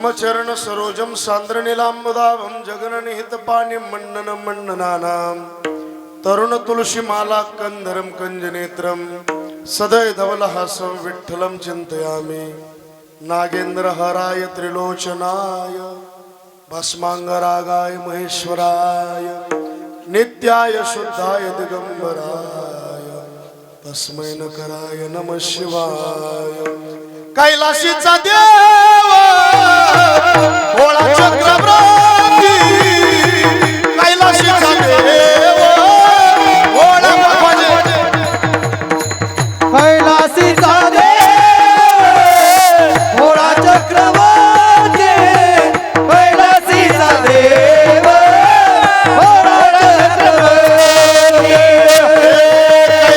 चरण सरोजम सांद्र नीलांबुदाभं जगननिहित पाणी मण्डन मण्डनानां तरुण तुलसी माला कंधरम कंजनेत्रम सदय धवलहासं विठ्ठलं चिंतयामि नागेंद्र हराय त्रिलोचनाय भस्मांगरागाय महेश्वराय नित्याय शुद्धाय दिगंबराय तस्मै नकराय नमः शिवाय कैलाशीचा देव भोळा चक्रवर्ती कैलाशीचा देव भोळा कैलासीचा देव भोळा चक्रवर्ती कैलासीचा देव भोळा चक्रवर्ती कैलाशीचा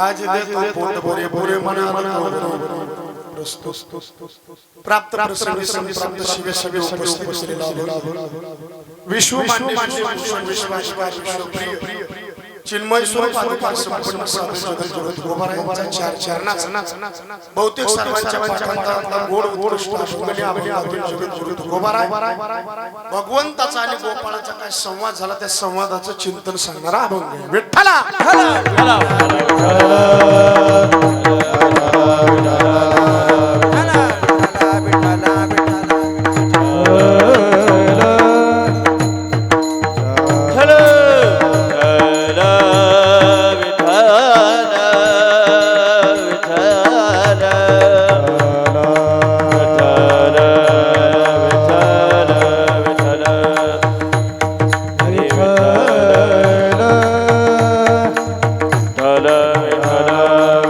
आज देतो पोट भरे भरे मनाला प्राप्त प्रसंगी संप्राप्त शिवे शिवे उपस्थित असलेला विश्व मान्य विश्वासवादी विश्वप्रिय चिन्मय स्वरूप संपूर्ण साधू जगत गोबारायांचा चार चरणाचा बहुतेक सर्वांच्या पाठांतरातला गोड उत्कृष्ट अष्टगणी आपण जगत गोबाराय भगवंताचा आणि गोपाळाचा काय संवाद झाला त्या संवादाचं चिंतन सांगणारा अभंग विठ्ठला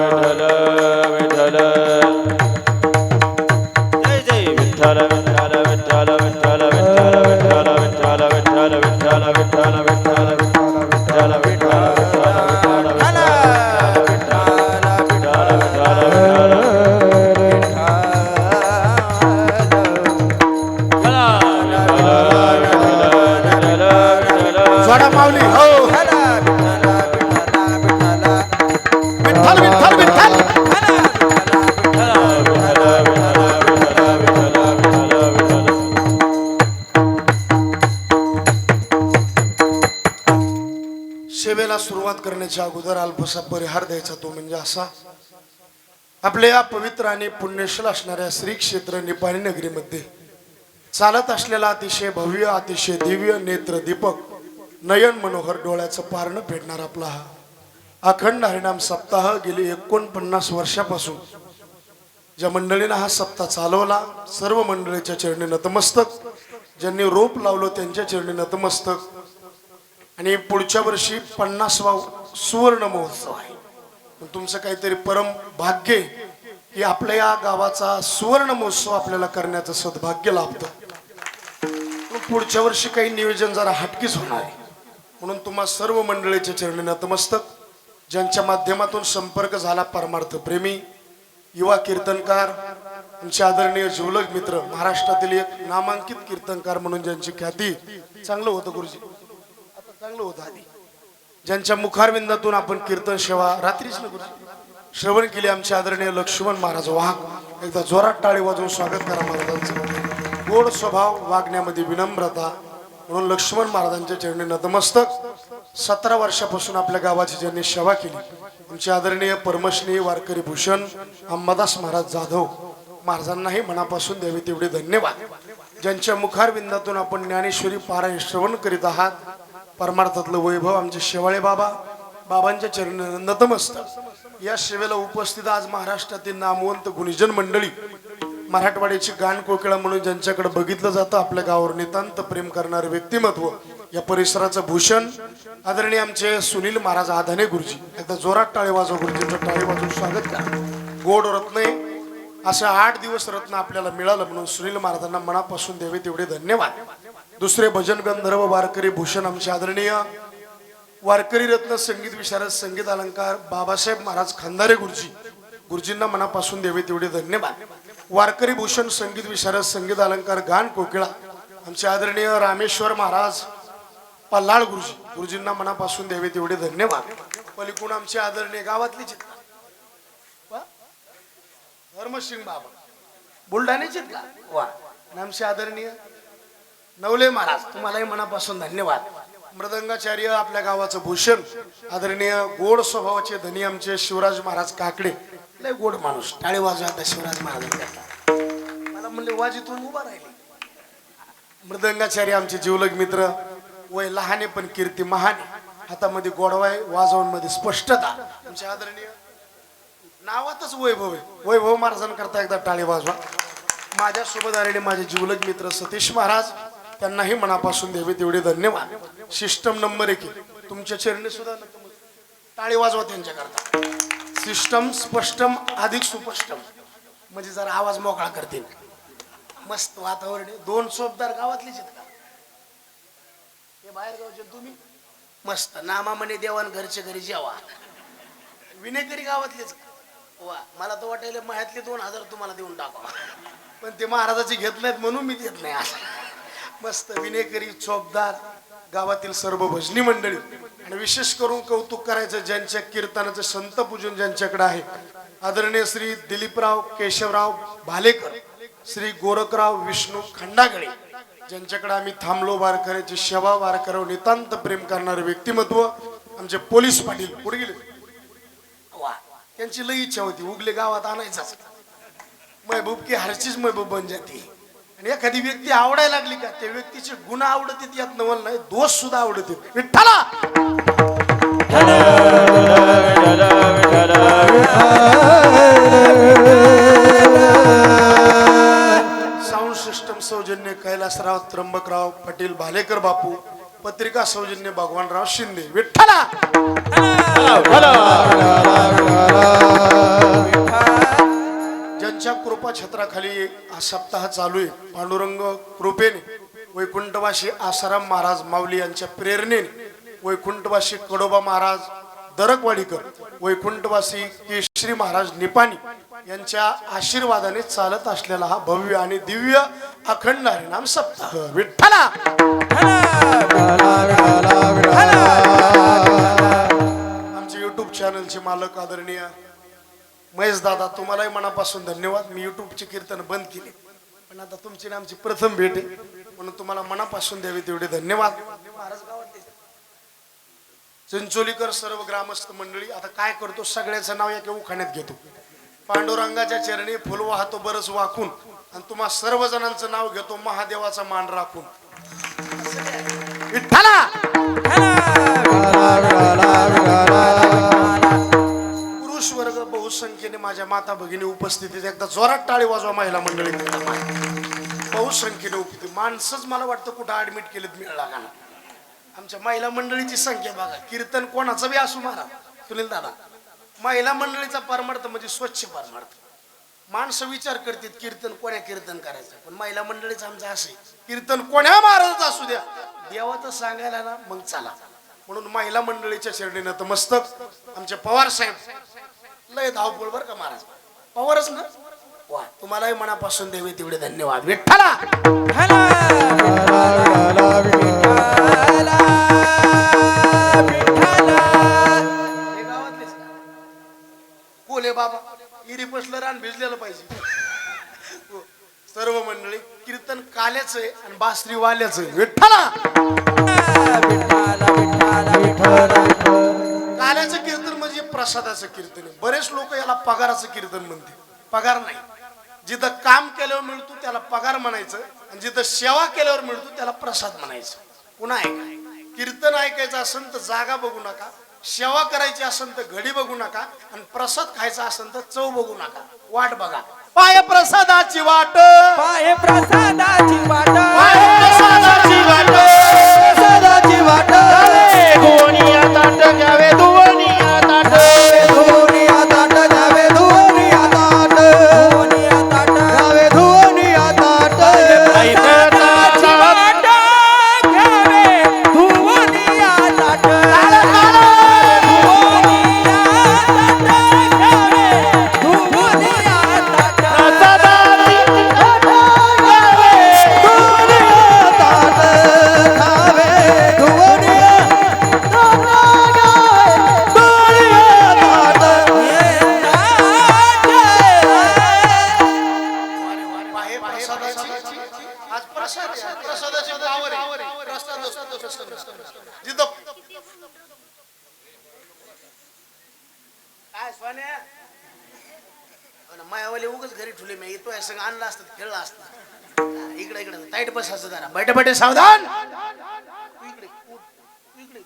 Hare जोडा माऊली हो विठ्ठल विठ्ठल विठ्ठल सेवेला सुरुवात करण्याच्या अगोदर अल्पसा परिहार द्यायचा तो म्हणजे असा आपल्या या पवित्र आणि पुण्यशील असणाऱ्या श्री क्षेत्र निपाणी नगरीमध्ये चालत असलेला अतिशय भव्य अतिशय दिव्य नेत्र दीपक नयन मनोहर डोळ्याचं पारणं फेडणार आपला हा अखंड हरिनाम सप्ताह गेली 49 वर्षापासून ज्या मंडळीनं हा सप्ताह चालवला सर्व मंडळीच्या चरणी नतमस्तक ज्यांनी रोप लावलं त्यांच्या चरणी नतमस्तक आणि पुढच्या वर्षी 50वा सुवर्ण महोत्सव आहे पण तुमचं काहीतरी परम भाग्य आहे की आपल्या या गावाचा सुवर्ण महोत्सव आपल्याला करण्याचं सद्भाग्य लाभतं पुढच्या वर्षी काही नियोजन जरा हटकीच होणार आहे म्हणून तुम्हा सर्व मंडळीच्या चरणी नतमस्तक ज्यांच्या माध्यमातून संपर्क झाला परमार्थ प्रेमी युवा कीर्तनकार आमचे आदरणीय जिवलग मित्र महाराष्ट्रातील एक नामांकित कीर्तनकार म्हणून ज्यांची ख्याती चांगलं होतं गुरुजी आता चांगलं होतं आधी ज्यांच्या मुखारविंदातून आपण कीर्तन सेवा रात्रीच न गुरुजी श्रवण केली आमचे आदरणीय लक्ष्मण महाराज वाहक एकदा जोरात टाळी वाजवून स्वागत करा महाराजांचं गोड स्वभाव वागण्यामध्ये विनम्रता म्हणून लक्ष्मण महाराजांच्या चरणी नतमस्तक 17 वर्षापासून आपल्या गावाची ज्यांनी सेवा केली आमचे आदरणीय परमश्री वारकरी भूषण अंबादास महाराज जाधव महाराजांनाही मनापासून द्यावे तेवढे धन्यवाद ज्यांच्या मुखारविंदातून आपण ज्ञानेश्वरी पारायण श्रवण करीत आहात परमार्थातलं वैभव आमचे शेवाळे बाबा बाबांच्या चरणी नतमस्तक या सेवेला उपस्थित आज महाराष्ट्रातील नामवंत गुणीजन मंडळी मराठवाड्याची गाण कोकिळा म्हणून ज्यांच्याकडे बघितलं जातं आपल्या गावावर नितांत प्रेम करणारे व्यक्तिमत्व या परिसराचं भूषण आदरणीय आमचे सुनील महाराज आधाने गुरुजी एकदा जोरात टाळी वाजव गुरुजींचं टाळी वाजवून स्वागत करा गोड रत्न असं 8 दिवस रत्न आपल्याला मिळालं म्हणून सुनील महाराजांना मनापासून द्यावे तेवढे धन्यवाद दुसरे भजन गंधर्व वारकरी भूषण आमचे आदरणीय वारकरी रत्न संगीत विशारद संगीत अलंकार बाबासाहेब महाराज खंदारे गुरुजी गुरुजींना मनापासून द्यावे तेवढे धन्यवाद वारकरी भूषण संगीत विशारद संगीत अलंकार गान कोकिळा आमचे आदरणीय रामेश्वर महाराज पल्लाळ गुरुजी गुरुजींना मनापासून द्यावे तेवढे धन्यवाद पलीकडून आमचे आदरणीय गावातले चित्ता धर्मसिंग बाबा बुलढाणे चित्ता वा आमचे आदरणीय नवले महाराज तुम्हालाही मनापासून धन्यवाद मृदंगाचार्य आपल्या गावाचं भूषण आदरणीय गोड स्वभावाचे धनी आमचे शिवराज महाराज काकडे लय गोड माणूस टाळे वाजवा आता शिवराज महाराज मला म्हणले वाजीतून उभा राहिले मृदंगाचार्य आमचे जीवलग मित्र वय लहाने पण कीर्ती महाने हातामध्ये गोडवाय वाजवणमध्ये स्पष्टता आमचे आदरणीय नावातच वैभव आहे वैभव महाराजांकरता एकदा टाळे वाजवा माझ्या सोबत माझे जीवलग मित्र सतीश महाराज त्यांनाही मनापासून द्यावे तेवढे धन्यवाद सिस्टम नंबर 1 तुमच्या चरणी सुद्धा टाळी वाजवा त्यांच्याकरता सिस्टम स्पष्टम अधिक सुपष्टम म्हणजे जरा आवाज मोकळा करतील मस्त वातावरण 2 चोपदार गावातलीच आहेत का हे बाहेर गावचे तुम्ही मस्त नामा म्हणे देवान घरचे घरी जेवा विनेकरी गावातलेच वा मला तर वाटायला मायातले 2000 तुम्हाला देऊन टाका पण ते महाराजाचे घेत नाहीत म्हणून मी देत नाही मस्त विनेकरी चोपदार गावातील सर्व भजनी मंडळी आणि विशेष करून कौतुक करायचं ज्यांच्या कीर्तनाचं संत पूजन ज्यांच्याकडे आहे आदरणीय श्री दिलीपराव केशवराव भालेकर श्री गोरखराव विष्णू खंडागळे ज्यांच्याकडे आम्ही थांबलो वारकऱ्याची सेवा वारकऱ्यावर नितांत प्रेम करणारे व्यक्तिमत्व आमचे पोलीस पाटील पुढे गेले वा त्यांची लई इच्छा होती उगले गावात आणायचाच महबूब की हरचीच महबूब बन जाती आणि एखादी व्यक्ती आवडायला लागली का त्या व्यक्तीचे गुण आवडतील यात नवल नाही दोष सुद्धा आवडतील विठ्ठला साऊंड सिस्टम सौजन्य कैलासराव त्र्यंबकराव पाटील भालेकर बापू पत्रिका सौजन्य भगवानराव शिंदे विठ्ठला ज्यांच्या कृपा छत्राखाली हा सप्ताह चालू आहे पांडुरंग कृपेने वैकुंठवासी आसाराम महाराज माऊली यांच्या प्रेरणेने वैकुंठवासी कडोबा महाराज दरकवाडीकर वैकुंठवासी केशरी महाराज निपाणी यांच्या आशीर्वादाने चालत असलेला हा भव्य आणि दिव्य अखंड हरिनाम सप्ताह विठ्ठला चॅनलचे मालक आदरणीय महेश दादा, तुम्हालाही मनापासून धन्यवाद. मी युट्यूबची कीर्तन बंद केली, पण आता तुमची ना आमची प्रथम भेट आहे, म्हणून तुम्हाला मनापासून द्यावे तेवढे धन्यवाद. महाराज गावातले चिंचोलीकर सर्व ग्रामस्थ मंडळी, आता काय करतो, सगळ्याचं नाव एका उखाण्यात घेतो. पांडुरंगाच्या चरणी फुल वाहतो बरच वाकून, आणि तुम्हा सर्वजणांचं नाव घेतो महादेवाचा मान राखून. विठ्ठला पुरुष वर्ग बहुसंख्येने माझ्या माता भगिनी उपस्थितीत, एकदा जोरात टाळी वाजवा महिला मंडळी. बहुसंख्येने उपस्थित माणसंच मला वाटतं कुठं ऍडमिट केलेत मिळाला का. आमच्या महिला मंडळीची संख्या बघा, कीर्तन कोणाचं बी असू मारा सुनील दादा, महिला मंडळीचा परमार्थ म्हणजे स्वच्छ परमार्थ. माणसं विचार करतात कीर्तन कोण्या कीर्तन करायचं, पण महिला मंडळीचं आमचं असं आहे, कीर्तन कोण्या महाराजाचं असू द्या, देवाचं सांगायला ना मग चला. म्हणून महिला मंडळीच्या चरणी नतमस्तक. आमचे पवार साहेब लय धावपळ बर का महाराज, पवारच ना वा, तुम्हालाही मनापासून देवे तेवढे धन्यवाद. विठ्ठला कोले बाबा इरी पसलं रान भिजलेलं पाहिजे. सर्व मंडळी कीर्तन काल्याच आहे आणि बासरी वाल्याच आहे. विठ्ठला काल्याचं कीर्तन म्हणजे प्रसादाचं कीर्तन आहे. बरेच लोक याला पगाराचं कीर्तन म्हणते, पगार नाही. जिथं काम केल्यावर मिळतो त्याला पगार म्हणायचं, आणि जिथं सेवा केल्यावर मिळतो त्याला प्रसाद म्हणायचं. पुन्हा ऐका, कीर्तन ऐकायचं असेल तर जागा बघू नका, सेवा करायची असेल तर घडी बघू नका, आणि प्रसाद खायचा असेल तर चव बघू नका, वाट बघा. पाय प्रसादाची वाट, पाय प्रसादाची वाट, पाय प्रसादाची वाट, प्रसादाची वाट. धुवनिया ताट घ्यावे, धुवनिया ताट, धुवनिया ताट घ्यावे, धुवनिया ताट, धुवनिया ताट घ्यावे, धुवनिया ताट. पाय प्रसादाची वाट, घ्यावे, धुवनिया ताट, आज प्रसाद आहे, प्रसादाची पावर आहे. प्रसाद असतो जिथं काय सोन्या मायावाले उगाच घरी ठेवले, मी येतोय सगळं आणलं असतं, खेळलं असतं. इकडे इकडे ताईट बसायचं जरा, बैठे बैठे सावधान. तू इकडे तू इकडे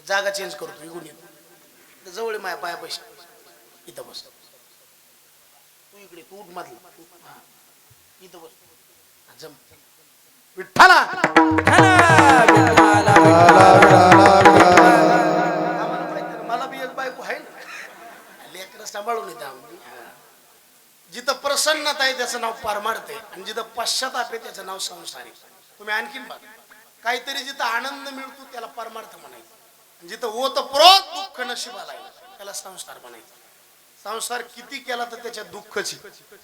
जागा चेंज करतो, इकडून येतो जवळ माया पाया पैसे इथं बस. तू इकडे तू उठ मधला, इथं बस. जम विठ्ठला मला बी एक बायको आहे ना, लेकरं सांभाळून येते. जिथं प्रसन्नता आहे त्याचं नाव परमार्थ आहे, आणि जिथं पश्चाताप आहे त्याचं नाव संसार आहे. तुम्ही आणखीन बघा, काहीतरी जिथं आनंद मिळतो त्याला परमार्थ म्हणायचं, आणि जिथं ओतप्रोत दुःख नशिबाला आहे त्याला संसार म्हणायचं. संसार किती केला तर त्याच्यात दुःखची,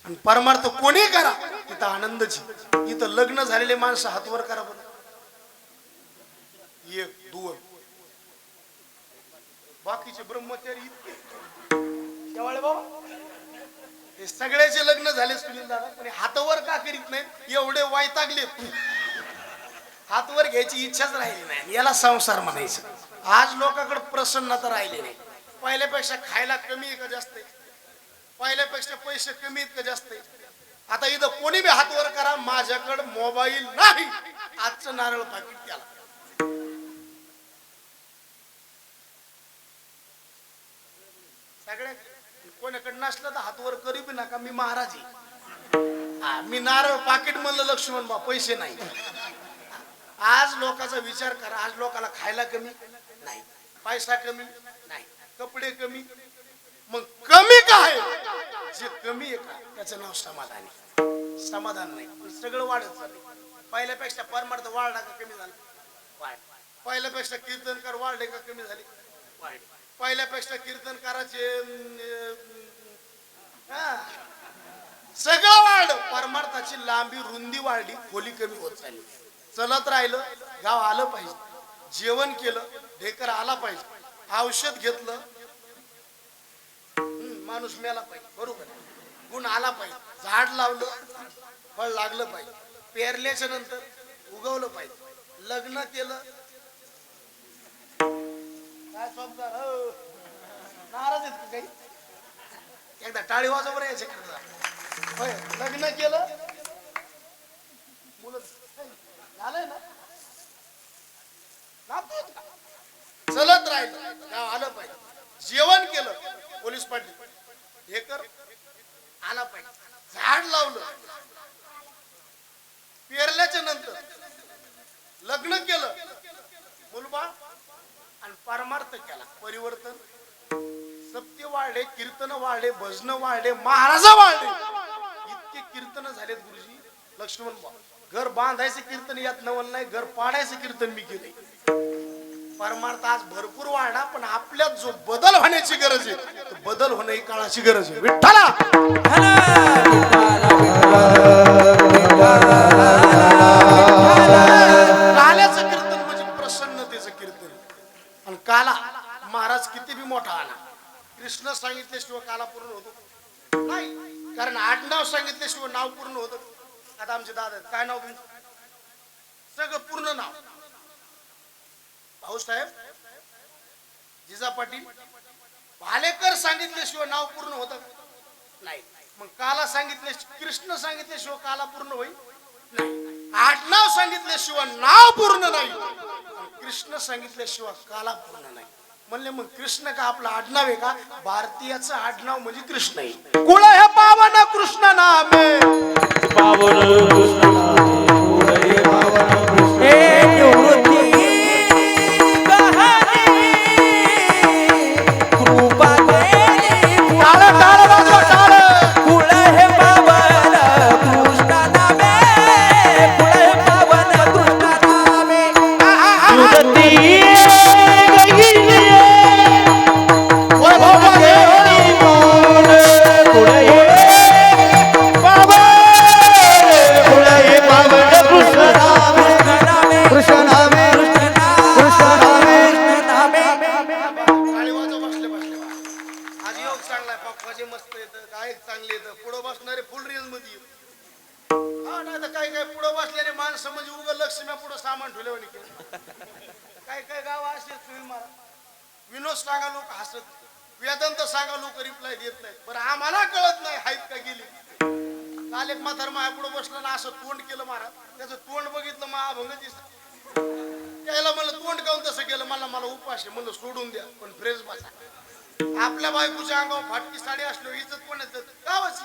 आणि परमार्थ कोणी करा तिथं आनंदची. इथं लग्न झालेले माणसं हातवर करा बरं, एक दोन, बाकीचे ब्रह्मचारी इतके शेवाळे बाबा, हे सगळ्याचे लग्न झाले सुनील दादा, पण हातवर का करीत नाहीत, एवढे वैतागले, हातवर घ्यायची इच्छाच राहिली नाही. याला संसार म्हणायचं. आज लोकांकडे प्रसन्नता राहिली नाही. पहिल्यापेक्षा खायला कमी आहे का जास्त आहे, पहिल्यापेक्षा पैसे कमी आहेत का जास्त आहे. आता इथं कोणी बी हातवर करा, माझ्याकडे मोबाईल नाही, आजचं नारळ पाकिट त्याला. सगळ्या कोणाकडे नसलं तर हातवर करी बी नका, मी महाराज आहे. मी नारळ पाकिट म्हणलं लक्ष्मण बा, पैसे नाही. आज लोकांचा विचार करा, आज लोकांना खायला कमी नाही, पैसा कमी नाही, कपडे कमी, मग कमी काय, जे कमी आहे का त्याचं नाव समाधान आहे. समाधान नाही, सगळं वाढत चाललं. पहिल्यापेक्षा परमार्थ वाढला का कमी झाला, वाढ. पहिल्यापेक्षा कीर्तनकार वाढले का कमी झाले, वाढ. पहिल्यापेक्षा कीर्तनकाराचे सगळं वाढ. परमार्थाची लांबी रुंदी वाढली, खोली कमी होत चालली. चलत राहिलं, गाव आलं पाहिजे, जेवण केलं, ढेकर आला पाहिजे, औषध घेतलं माणूस मेला पाहिजे बरोबर गुण आला पाहिजे झाड लावलं फळ लागलं पाहिजे पेरल्याच्या नंतर उगवलं पाहिजे लग्न केलं काय समजा नाराज आहेत का काही एकदा टाळी वाजवर यायचे होय लग्न केलं मुलं झालंय ना नातू का चलत राहिलं गाव आलं पाहिजे जेवण केलं पोलीस पाटील हे कर आला पाहिजे झाड लावलं पेरल्याच्या नंतर लग्न केलं मुलबा आणि परमार्थ केला परिवर्तन सत्य वाढले कीर्तन वाढले भजन वाढले महाराज वाढले इतके कीर्तन झालेत गुरुजी लक्ष्मण घर बांधायचं कीर्तन यात नवल नाही घर पाडायचं कीर्तन मी केले परमार्थ आज भरपूर वाढला पण आपल्यात जो बदल होण्याची गरज आहे तो बदल होणं ही काळाची गरज आहे विठ्ठला काल्याचं कीर्तन म्हणजे प्रसन्नतेचं कीर्तन आणि काला महाराज किती बी मोठा आला कृष्ण सांगितल्याशिवाय काला पूर्ण होतो नाही कारण आडनाव सांगितल्याशिवाय नाव पूर्ण होतं आता आमचे दादा आहेत काय नाव सगळं पूर्ण नाव भाऊसाहेब जिजा पाटील भालेकर सांगितल्याशिवाय नाव पूर्ण होतं नाही मग काला सांगितल्या कृष्ण सांगितल्याशिवाय काला पूर्ण होईल नाही आडनाव सांगितल्याशिवाय नाव पूर्ण नाही कृष्ण सांगितल्याशिवाय काला पूर्ण नाही म्हणले मग कृष्ण का आपलं आडनाव आहे का भारतीयाचं आडनाव म्हणजे कृष्ण आहे कुळ हे पावन कृष्ण नामे पावन कृष्ण नामे हे निवृत्ती कहाणी कृपा केली टाळ टाळ वाजवा टाळ कुळ हे पावन कृष्ण नामे कुळ हे पावन कृष्ण नामे निवृत्ती विनोद सांगा लोक हसत वेदांत सांगा लोक रिप्लाय देत नाहीत बरं आम्हाला कळत नाही हाईत का गेली काल एक म्हातार माया पुढे बसला ना असं तोंड केलं महाराज त्याचं तोंड बघितलं महाभंग दिसत त्याला म्हणलं तोंड काऊन तसं केलं मला उपास आहे म्हणलं सोडून द्या पण फ्रेश बसा आपल्या बायकोच्या अंगावर फाटकी साडी असलो इज्जत कोणाचं गावाची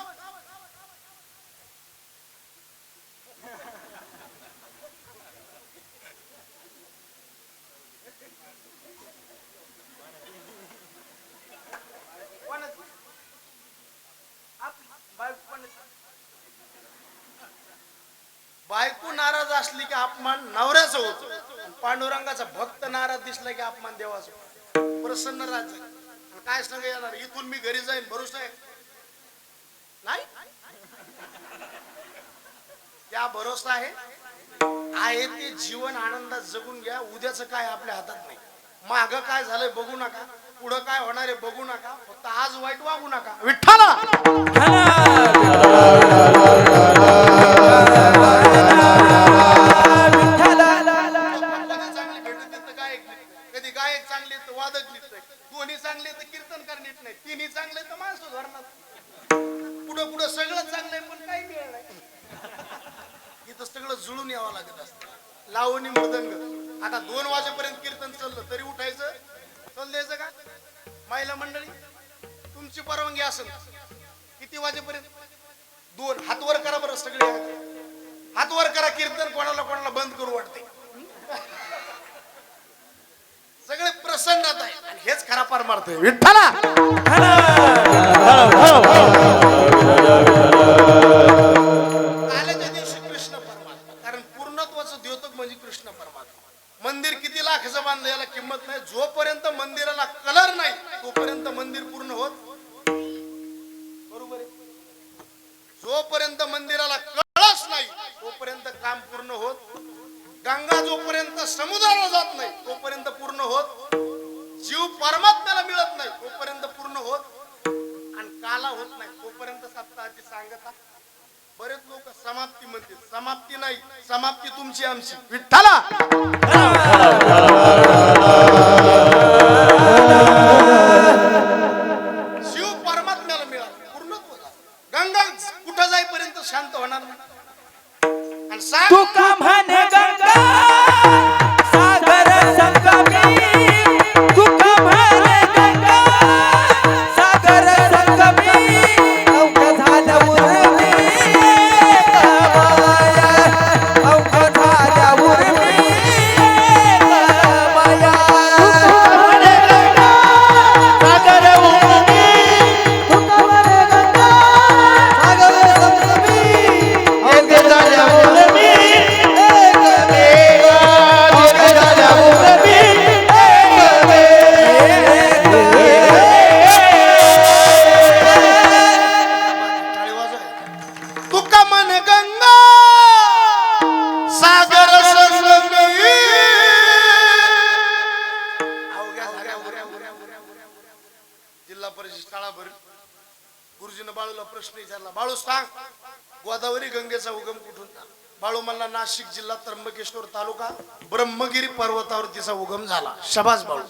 बायको नाराज असली की अपमान नवऱ्याचा होतो पांडुरंगाचा भक्त नाराज दिसला की अपमान देवाचा प्रसन्न राज्य काय सांग येणार इथून मी घरी जाईन भरोसा आहे नाही त्या भरोसा आहे ते जीवन आनंदात जगून घ्या उद्याचं काय आपल्या हातात नाही मागं काय झालंय बघू नका पुढं काय होणार आहे बघू नका फक्त आज वाईट वागू नका विठ्ठला कधी गायक चांगले तर वादक नीट नाही दोन्ही चांगले तर कीर्तनकार नीट नाही तिन्ही चांगले तर माणसं धरणार पुढं पुढं सगळं चांगलंय पण काही मिळत नाही इथं सगळं जुळून यावं लागत असतं लावणी मृदंग आता 2 वाजेपर्यंत कीर्तन चाललं तरी उठायचं चल द्यायचं का महिला मंडळी तुमची परवानगी असेल किती वाजेपर्यंत 2 हात वर करा बरं सगळे हात वर करा कीर्तन कोणाला बंद करू वाटते सगळे प्रसन्नात आहे आणि हेच खरा परमार्थ आहे विठ्ठला काल्याच्या दिवशी कृष्ण परमात्मा कारण पूर्णत्वाचं द्योतक म्हणजे कृष्ण परमात्मा मंदिर किती लाखाचं बांधलं याला किंमत नाही जोपर्यंत मंदिराला कलर नाही तोपर्यंत मंदिर पूर्ण होत बरोबर आहे जोपर्यंत मंदिराला कळस नाही तोपर्यंत काम पूर्ण होत गंगा जोपर्यंत समुद्राला जात नाही तोपर्यंत पूर्ण होत जीव परमात्मा समाप्ती म्हणते. समाप्ती नाही, समाप्ती तुमची आमची. विठ्ठला शिव परमात्म्याला मिळाला, पूर्णत्व झालं. गंगा कुठं जाईपर्यंत शांत होणार नाही. आणि सांग तुका म्हणे गंगा सागर संगमी, तुका म्हणे गंगा सागर संगमी, अवघ झालं उर्मी माया, अवघ झालं उर्मी माया. सागर उर्मी, तुका म्हणे गंगा सागर संगमी, अवघ झालं उर्मी टाळी वाजवा. तुका मन गंगा सागर संगमी, अवघ्या झाल्या उर्या. जिल्हा परिषद शाळा भरली. गुरुजीनं बाळूला प्रश्न विचारला, बाळू सांग गोदावरी गंगेचा उगम कुठून झाला? बाळू म्हणला नाशिक जिल्हा त्र्यंबकेश्वर तालुका ब्रह्मगिरी पर्वतावर तिचा उगम झाला. शबाज बाळू.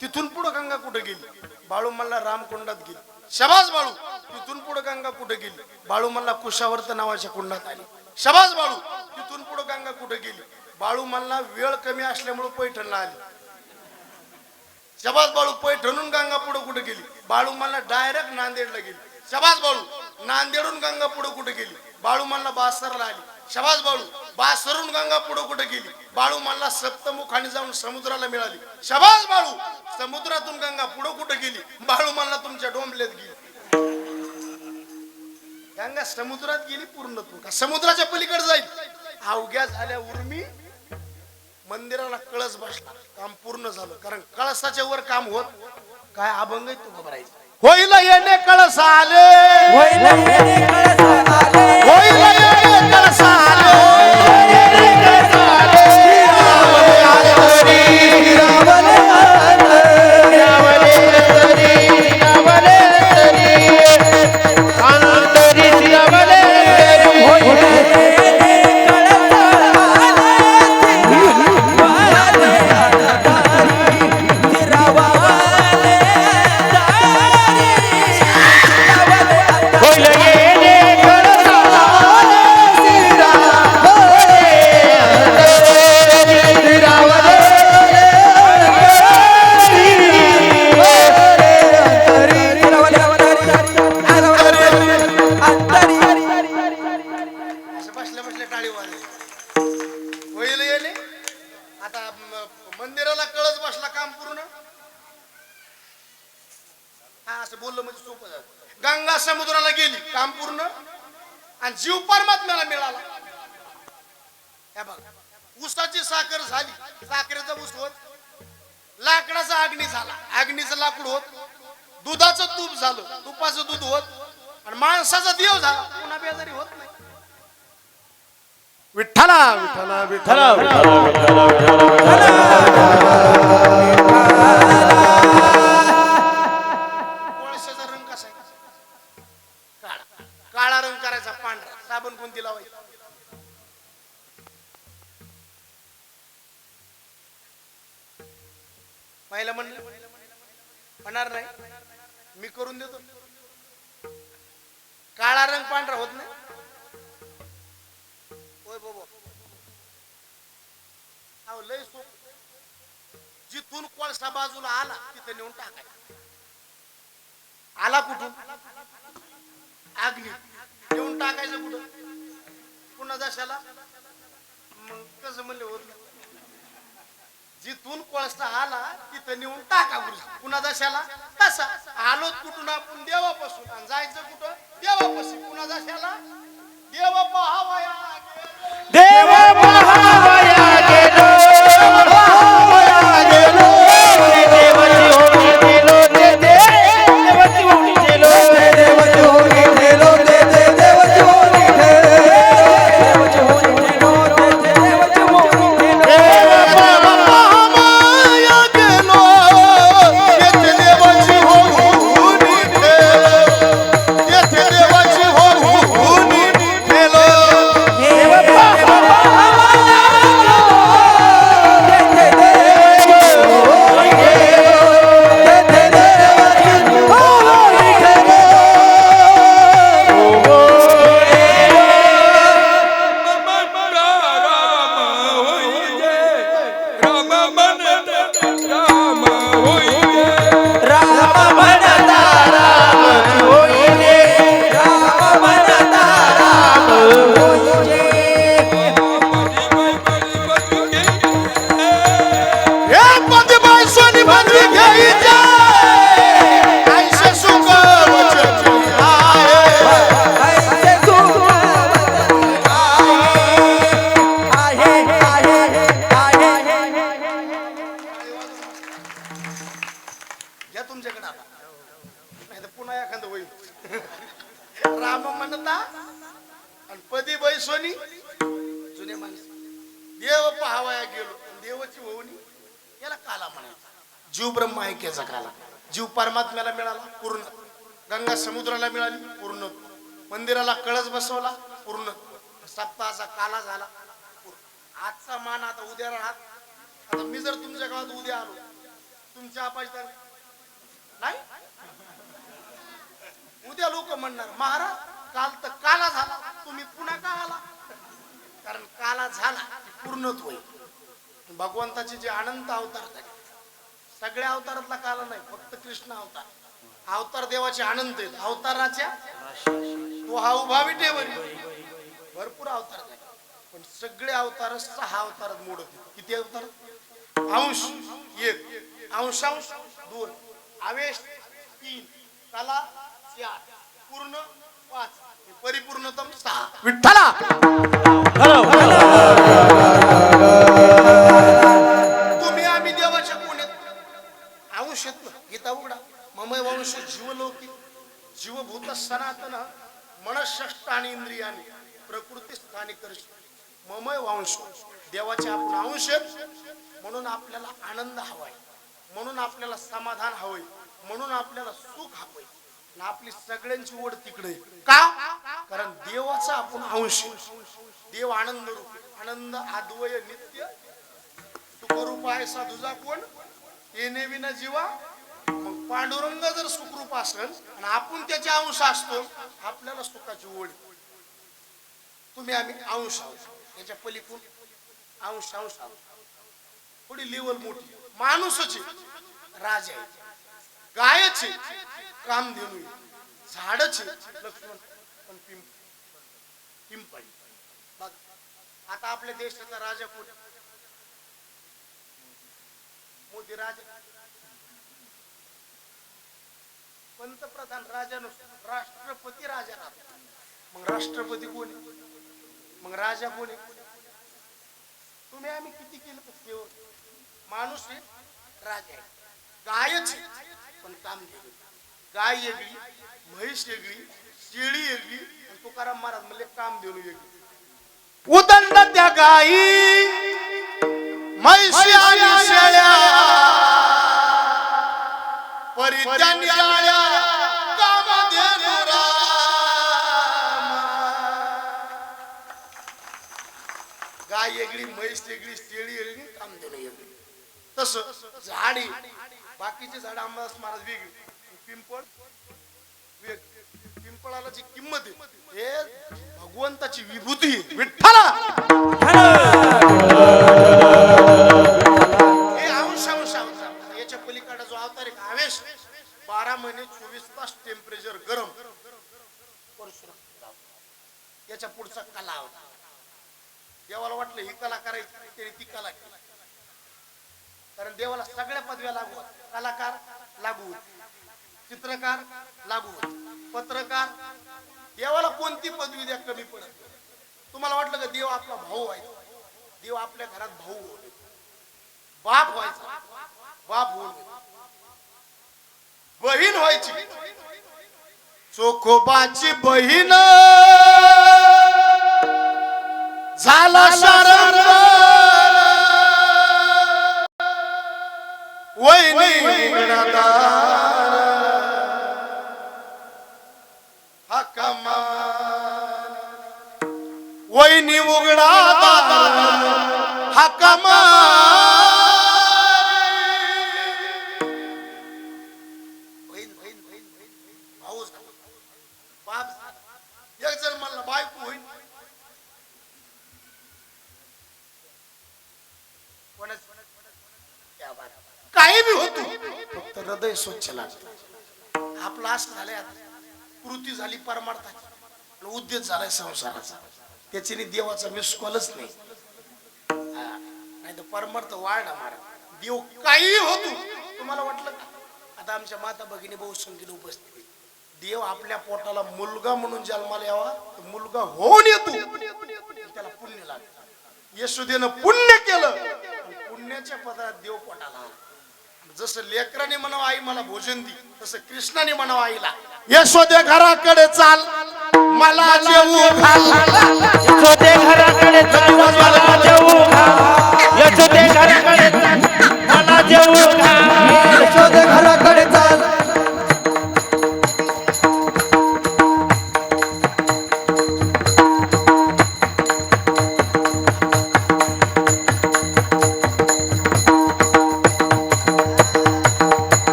तिथून पुढे गंगा कुठे गेली? बाळू म्हणला रामकुंडात गेली. शबाज बाळू. तिथून पुढे गंगा कुठे गेली? बाळू म्हणला कुशावर्त नावाच्या कुंडात आली. शबाज बाळू. तिथून पुढे गंगा कुठे गेली? बाळू म्हणला वेळ कमी असल्यामुळे पैठणला आली. शबाज बाळू. पैठणून गंगा पुढे कुठे गेली? बाळू म्हणला डायरेक्ट नांदेडला गेली. शबाज बाळू. नांदेडून गंगा पुढे कुठे गेली? बाळू म्हणला बासरला आली. शबाज बाळू. बासरून गंगा पुढे कुठे गेली? बाळू म्हणला सप्तमुखाने जाऊन समुद्राला मिळाली. शबाज बाळू. समुद्रातून गंगा पुढे कुठे गेली? बाळू म्हणला तुमच्या डोंबलेत गेली. गंगा समुद्रात गेली पूर्णत्व का समुद्राच्या पलीकडे जाईल? अवघ्या झाल्या उर्मी. मंदिराला कळस बसला, काम पूर्ण झालं. कारण कळसाच्या वर काम होत काय अभंग आहे तू घबरायचं. होईल येणे कळस आले, होईल येणे कळस आले, होईल येणे कळस आले, मंदिराला कळस बसला, काम पूर्ण. हा असं बोललं म्हणजे सोपं झालं. गंगा समुद्राला गेली, काम पूर्ण. आणि जीव परमात्म्याला मिळाला. हे बघ, ऊसाची साखर झाली, साखरेचा ऊस होत, लाकडाचा अग्नी झाला, अग्नीचं लाकूड होत, दुधाचं तूप झालं, तुपाचं दूध होत, आणि माणसाचा देव झाला, पुन्हा बेजारी होत नाही. विठ्ठला विठ्ठला विठ्ठला कोळशाचा रंग कसा आहे? काळा. काळा रंग करायचा पांढरा. साबण कोणती लावायची? पहिला म्हणलं होणार नाही, मी करून देतो. काळा रंग पांढरा होत नाही. होय बाबा, अहो लय सोप. जिथून कोळसा बाजूला आला तिथे नेऊन टाकायचा. आला कुठून? अग्नी. नेऊन टाकायचं कुठं? पुन्हा दशाला. मग कसं म्हणले होत नाही. जिथून कोळसा आला तिथं नेऊन टाका. पुन्हा दशाला कसा आलो कुठून? आपण देवापासून. आणि जायचं कुठं? देवापासून. पुन्हा दशाला देव पहावया, देव पहावया गेलो, गेलो, देवाची होळी गेलो, देवाची होळी गेलो, देवाची होळी गेलो, देवाची होळी देवाची होळी गेलो, देवाची होळी गेलो, येथे देवाची होळी, येथे देवाची होळी गेलो. पदी पदी घ्यायच्या ऐसे सुख वचनी आहे. ऐसे सुख वचनी आहे. या तुमच्याकडे आता नाही तर पुन्हा एखादं होईल. राम म्हणता आणि पदी बैसोनी जुने माणसं देव पाहावया गेलो देवाची होऊनी याला काला म्हणायचा. जीव ब्रह्म ऐक्याचा काला. जीव परमात्म्याला मिळाला पूर्ण. गंगा समुद्राला मिळाली पूर्ण. मंदिराला कळस बसवला पूर्ण. सप्ताहाचा काला झाला पूर्ण. आजचा मान आता उद्या राहत. आता मी जर तुमच्या गावात उद्या आलो तुमच्या अपायचा नाही उद्या लोक म्हणणार महाराज काल तर काला झाला तुम्ही पुन्हा का आला. कारण काला झाला पूर्णत्व होईल. भगवंताचे जे अनंत अवतार झाले सगळ्या अवतारातला काला नाही फक्त कृष्ण अवतार. अवतार देवाचे अनंत आहेत. अवताराच्या तो हा उभा विटेवर भरपूर अवतार झाले पण सगळे अवतार 6 अवतारात मोडत. किती अवतार. अंश 1 अंशांश 2 आवेश 3 कला 4 पूर्ण 5 परिपूर्णतम 6. विठ्ठला तुम्ही आम्ही देवाच्या कोणीत अंश आहेत ना. गीता उघडा. ममय वंश जीवलोकी जीवभूत सनातन मनःष्टानी इंद्रियानी प्रकृती स्थानी करशी. ममय वंश देवाचे आपण अंश आहेत म्हणून आपल्याला आनंद हवाय. म्हणून आपल्याला समाधान हवंय. म्हणून आपल्याला सुख हवंय. आपली सगळ्यांची ओढ तिकडे का. कारण देवाचा आपण अंश. देव आनंद रूप. आनंद अद्वय नित्य सुखरूप आहे साधूजा कोण येणे विना जीवा. मग पांडुरंग जर सुखरूप असेल आणि आपण त्याचे अंश असतो आपल्याला सुखाची ओढ. तुम्ही आम्ही अंश आहोत. त्याच्या पलीकडून अंश अंश आहोत. थोडी लेवल मोठी. माणूसच राजा आहे. गायचे कामधेनू झाडचे लक्ष्मण पण पिंपळी. आता आपल्या देशाचा राजा कोण. मोदी राजा. पंतप्रधान राजा नसतो राष्ट्रपती राजा राहतो. मग राष्ट्रपती कोणी मग राजा कोणी. तुम्ही आम्ही किती केलं तर माणूस आहे राजा आहे. गायच पण काम घेऊ. गाय वेगळी म्हैस वेगळी शेळी वेगळी आणि तुकाराम महाराज म्हणले काम देणू वेगळी. उदंड त्या गाई म्हैशी आणि शेळ्या परित्यानी आल्या कामधेनू राम. गाय वेगळी म्हैस वेगळी शेळी वेगळी कामधेनू वेगळी. तसं झाडी बाकीचे झाड अंबादास महाराज वेगळी. पिंपळ पिंपळाला जी किंमत आहे हे भगवंताची विभूती. विठ्ठला हे अंश अंश अवतार. याच्या पलीकडे जो अवतार आहे आवेश 12 महिने 24 तास टेम्परेचर गरम. याच्या पुढचा कला होता. देवाला वाटलं ही कला करायची तरी ती कला केली. कारण देवाला सगळ्या पदव्या लागू होत. कलाकार लागू होत. चित्रकार लागू होत. पत्रकार. देवाला कोणती पदवी द्या कमी पडत. तुम्हाला वाटलं का देव आपला भाऊ व्हायचा. देव आपल्या घरात भाऊ होते. बाप व्हायचा. बाप होऊन बहीण व्हायची. चोखोबाची बहीण झाला शरण वैनी हा कमान. वैनी उघडा हा कमान. भाऊ झाला बाप झाला. एक जण म्हणला बायको होईल. काही बी होतो फक्त हृदय स्वच्छ लागतं. आपला आस झालाय कृती झाली परमार्थाची उद्देश झालाय संसाराचा. त्याच्याने देवाचा मिसकॉलच नाही. नाही तर परमार्थ वाढला मारा. देव काही होतो आता आमच्या माता भगिनी बहुसंख्येने उपस्थित आहे. देव आपल्या पोटाला मुलगा म्हणून जन्माला यावा, तर मुलगा होऊन येतो त्याला पुण्य लागतं. यशोदेनं पुण्य केलं, पुण्याच्या पदात देव पोटाला आला. जसं लेकराने म्हणावं आई मला भोजन दी, तसं कृष्णाने म्हणावं आईला यशोदे घराकडे चाल मला जेवू घाल. यशोदे घराकडे चाल मला जेवू घाल. यशोदे घराकडे चाल मला जेवू घाल. यशोदे घराकडे चाल.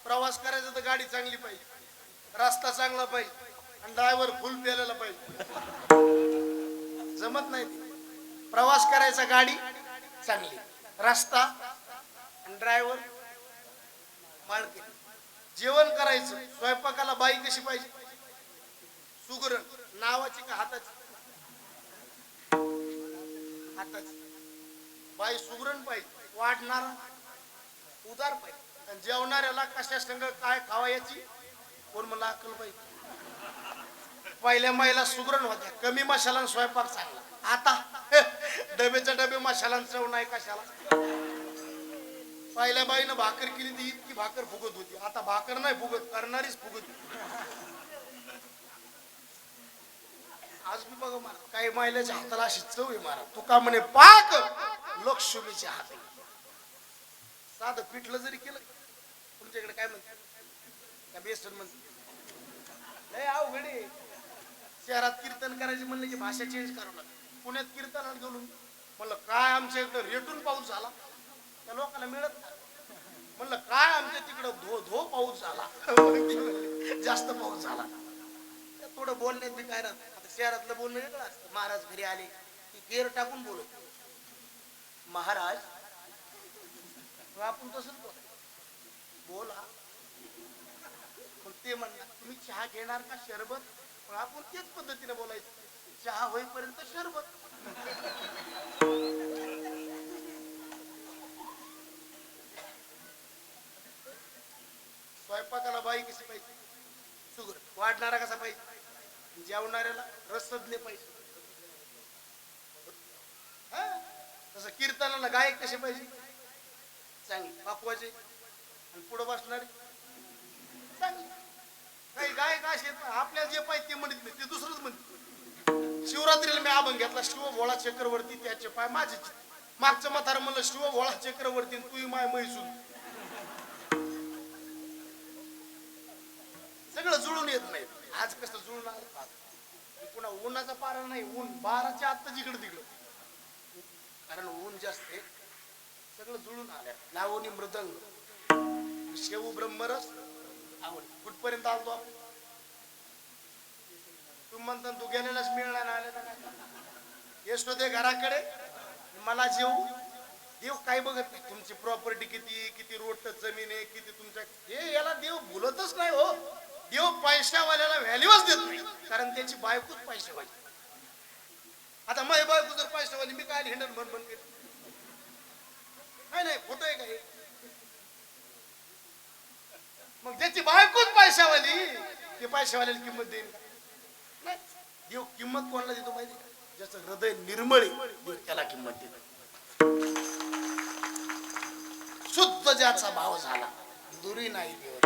प्रवास करायचा तर गाडी चांगली पाहिजे, रस्ता चांगला पाहिजे आणि ड्रायव्हर फुल पेलेला पाहिजे. जमत नाही. प्रवास करायचा गाडी चांगली, रस्ता आणि ड्रायव्हर मालकी. जेवण करायचं स्वयंपाकाला बाई कशी पाहिजे, सुगरण नावाची का हाताची? हाताची बाई सुगरण पाहिजे, वाढणारा उदार पाहिजे. आणि जेवणाऱ्याला कशा संग काय खावायची कोण मला अक्कल पाहिजे. पहिल्या महिला सुगरण होत्या, कमी मसाला स्वयंपाक चांगला. आता डबेच्या डबे मसाला चव नाही कशाला. पहिल्या बाईनं भाकर केली ती इतकी भाकर फुगत होती, आता भाकर नाही फुगत, करणारीच फुगत. आज मी बघा मला काही महिलाच्या हाताला अशी चव आहे मारा, तुका म्हणे पाक लक्ष्मीचे हात. साधं पिठलं जरी केलं, तुमच्याकडे काय म्हणतात का बेसन म्हणतात, लय अवघड आहे. शहरात कीर्तन करायचे म्हणलं की भाषा चेंज करावं लागतं. पुण्यात कीर्तनात गेलो म्हणलं काय आमच्या इकडं रेटून पाऊस झाला, त्या लोकांना मिळत नाही. म्हणलं काय आमच्या तिकडं धो धो पाऊस झाला, जास्त पाऊस झाला. थोडं बोलण्यात बी काय राहत. आता शहरातलं बोलणं वेगळं असतं. महाराज घरी आले की गेर टाकून बोलत, महाराज आपण तसंच बोला. पण ते म्हणणार तुम्ही चहा घेणार का शरबत, पण आपण तेच पद्धतीने बोलायचं, चहा होईपर्यंत शरबत. स्वयंपाकाला बाई कशी पाहिजे, सुगर. वाढणारा कसा पाहिजे, जेवणाऱ्याला रसज्ञ पाहिजे. तसं कीर्तनाला गायक कसे पाहिजे, चांगली पाकवाचे. आणि पुढे बसणारे चांगली. काही गायक असे आपल्याला जे पाहिजे ते म्हणत नाही, ते दुसरंच म्हणते. शिवरात्रीला मी अभंग घेतला, शिव भोळा चक्रवर्ती त्याचे पाय माझे. मागचं म्हातारं म्हणलं शिव भोळा चक्रवर्ती तू माय मैसून. सगळं जुळून येत नाही. आज कसं जुळून आलं, पुन्हा उन्हाचा पारा नाही, ऊन 12च्या आत्ता जिकडं तिकडं, कारण ऊन जास्त आहे. सगळं जुळून आलं. लावणी मृदंग शेवू ब्रह्मरस आवड कुठपर्यंत आलो आपण. तुम्ही म्हणता तू गेलेलाच मिळणार आलेला काय. यशोदे घराकडे मला जेवू. देव काय बघत नाही, तुमची प्रॉपर्टी किती, किती रोड जमीन आहे, किती तुमच्या, हे याला देव बोलतच नाही हो. देव पैशावाल्याला व्हॅल्यूच देत नाही, कारण त्याची बायकोच पैशावाली. आता माझी बायको जर पैशावाली, मी काय हिंडन बन बन केली नाही. नाही खोटं आहे का हे. मग ज्याची बायकोच पैशावाली, ते पैशावाल्याला किंमत देईल नाही. देव किंमत कोणाला देतो माहिती, ज्याचं हृदय निर्मळ आहे देव त्याला किंमत देतो. शुद्ध ज्याचा भाव झाला, दुरी नाही देव.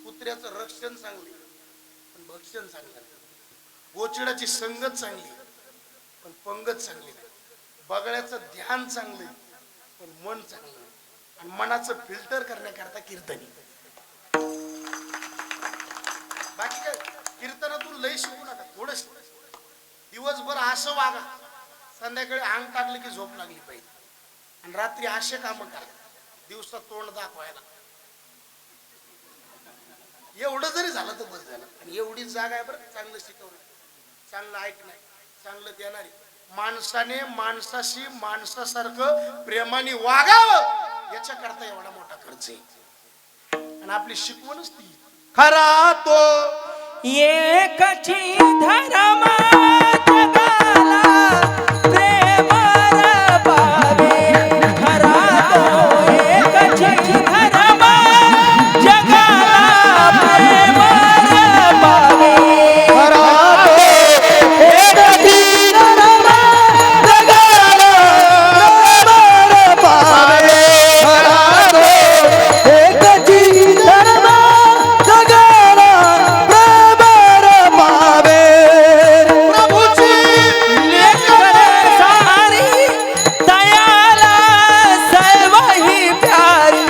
कुत्र्याचं रक्षण चांगले पण भक्षण चांगलं, गोचिडाची संगत चांगली पण पंगत चांगली, बगळ्याचं ध्यान चांगलं पण मन चांगलं, आणि मनाचं फिल्टर करण्याकरता कीर्तनी. बाकी काय दिवसभर असं वागा, संध्याकाळी अंग टाकली की झोप लागली पाहिजे, आणि रात्री असे काम करा, दिवसा तोंड दाखवायला. एवढं जरी झालं तर बस झालं. आणि एवढी जागा आहे बरं, चांगलं शिकवलं, चांगलं ऐकणार, चांगलं देणारी. माणसाने माणसाशी माणसासारखं प्रेमाने वागावं, याच्याकरता एवढा मोठा खर्च आहे. आणि आपली शिकवणच ती खरा तो एकची धर्म जगाला प्रेमार पावे. खरा तो एकची धर्म जगाला प्रेमार पावे. खरा तो एकची धर्म जगाला प्रेमार पावे. खरा तो एकची धर्म जगाला प्रेमार पावे. प्रभूची लेकर सारी दयाला सर्व ही प्यारी.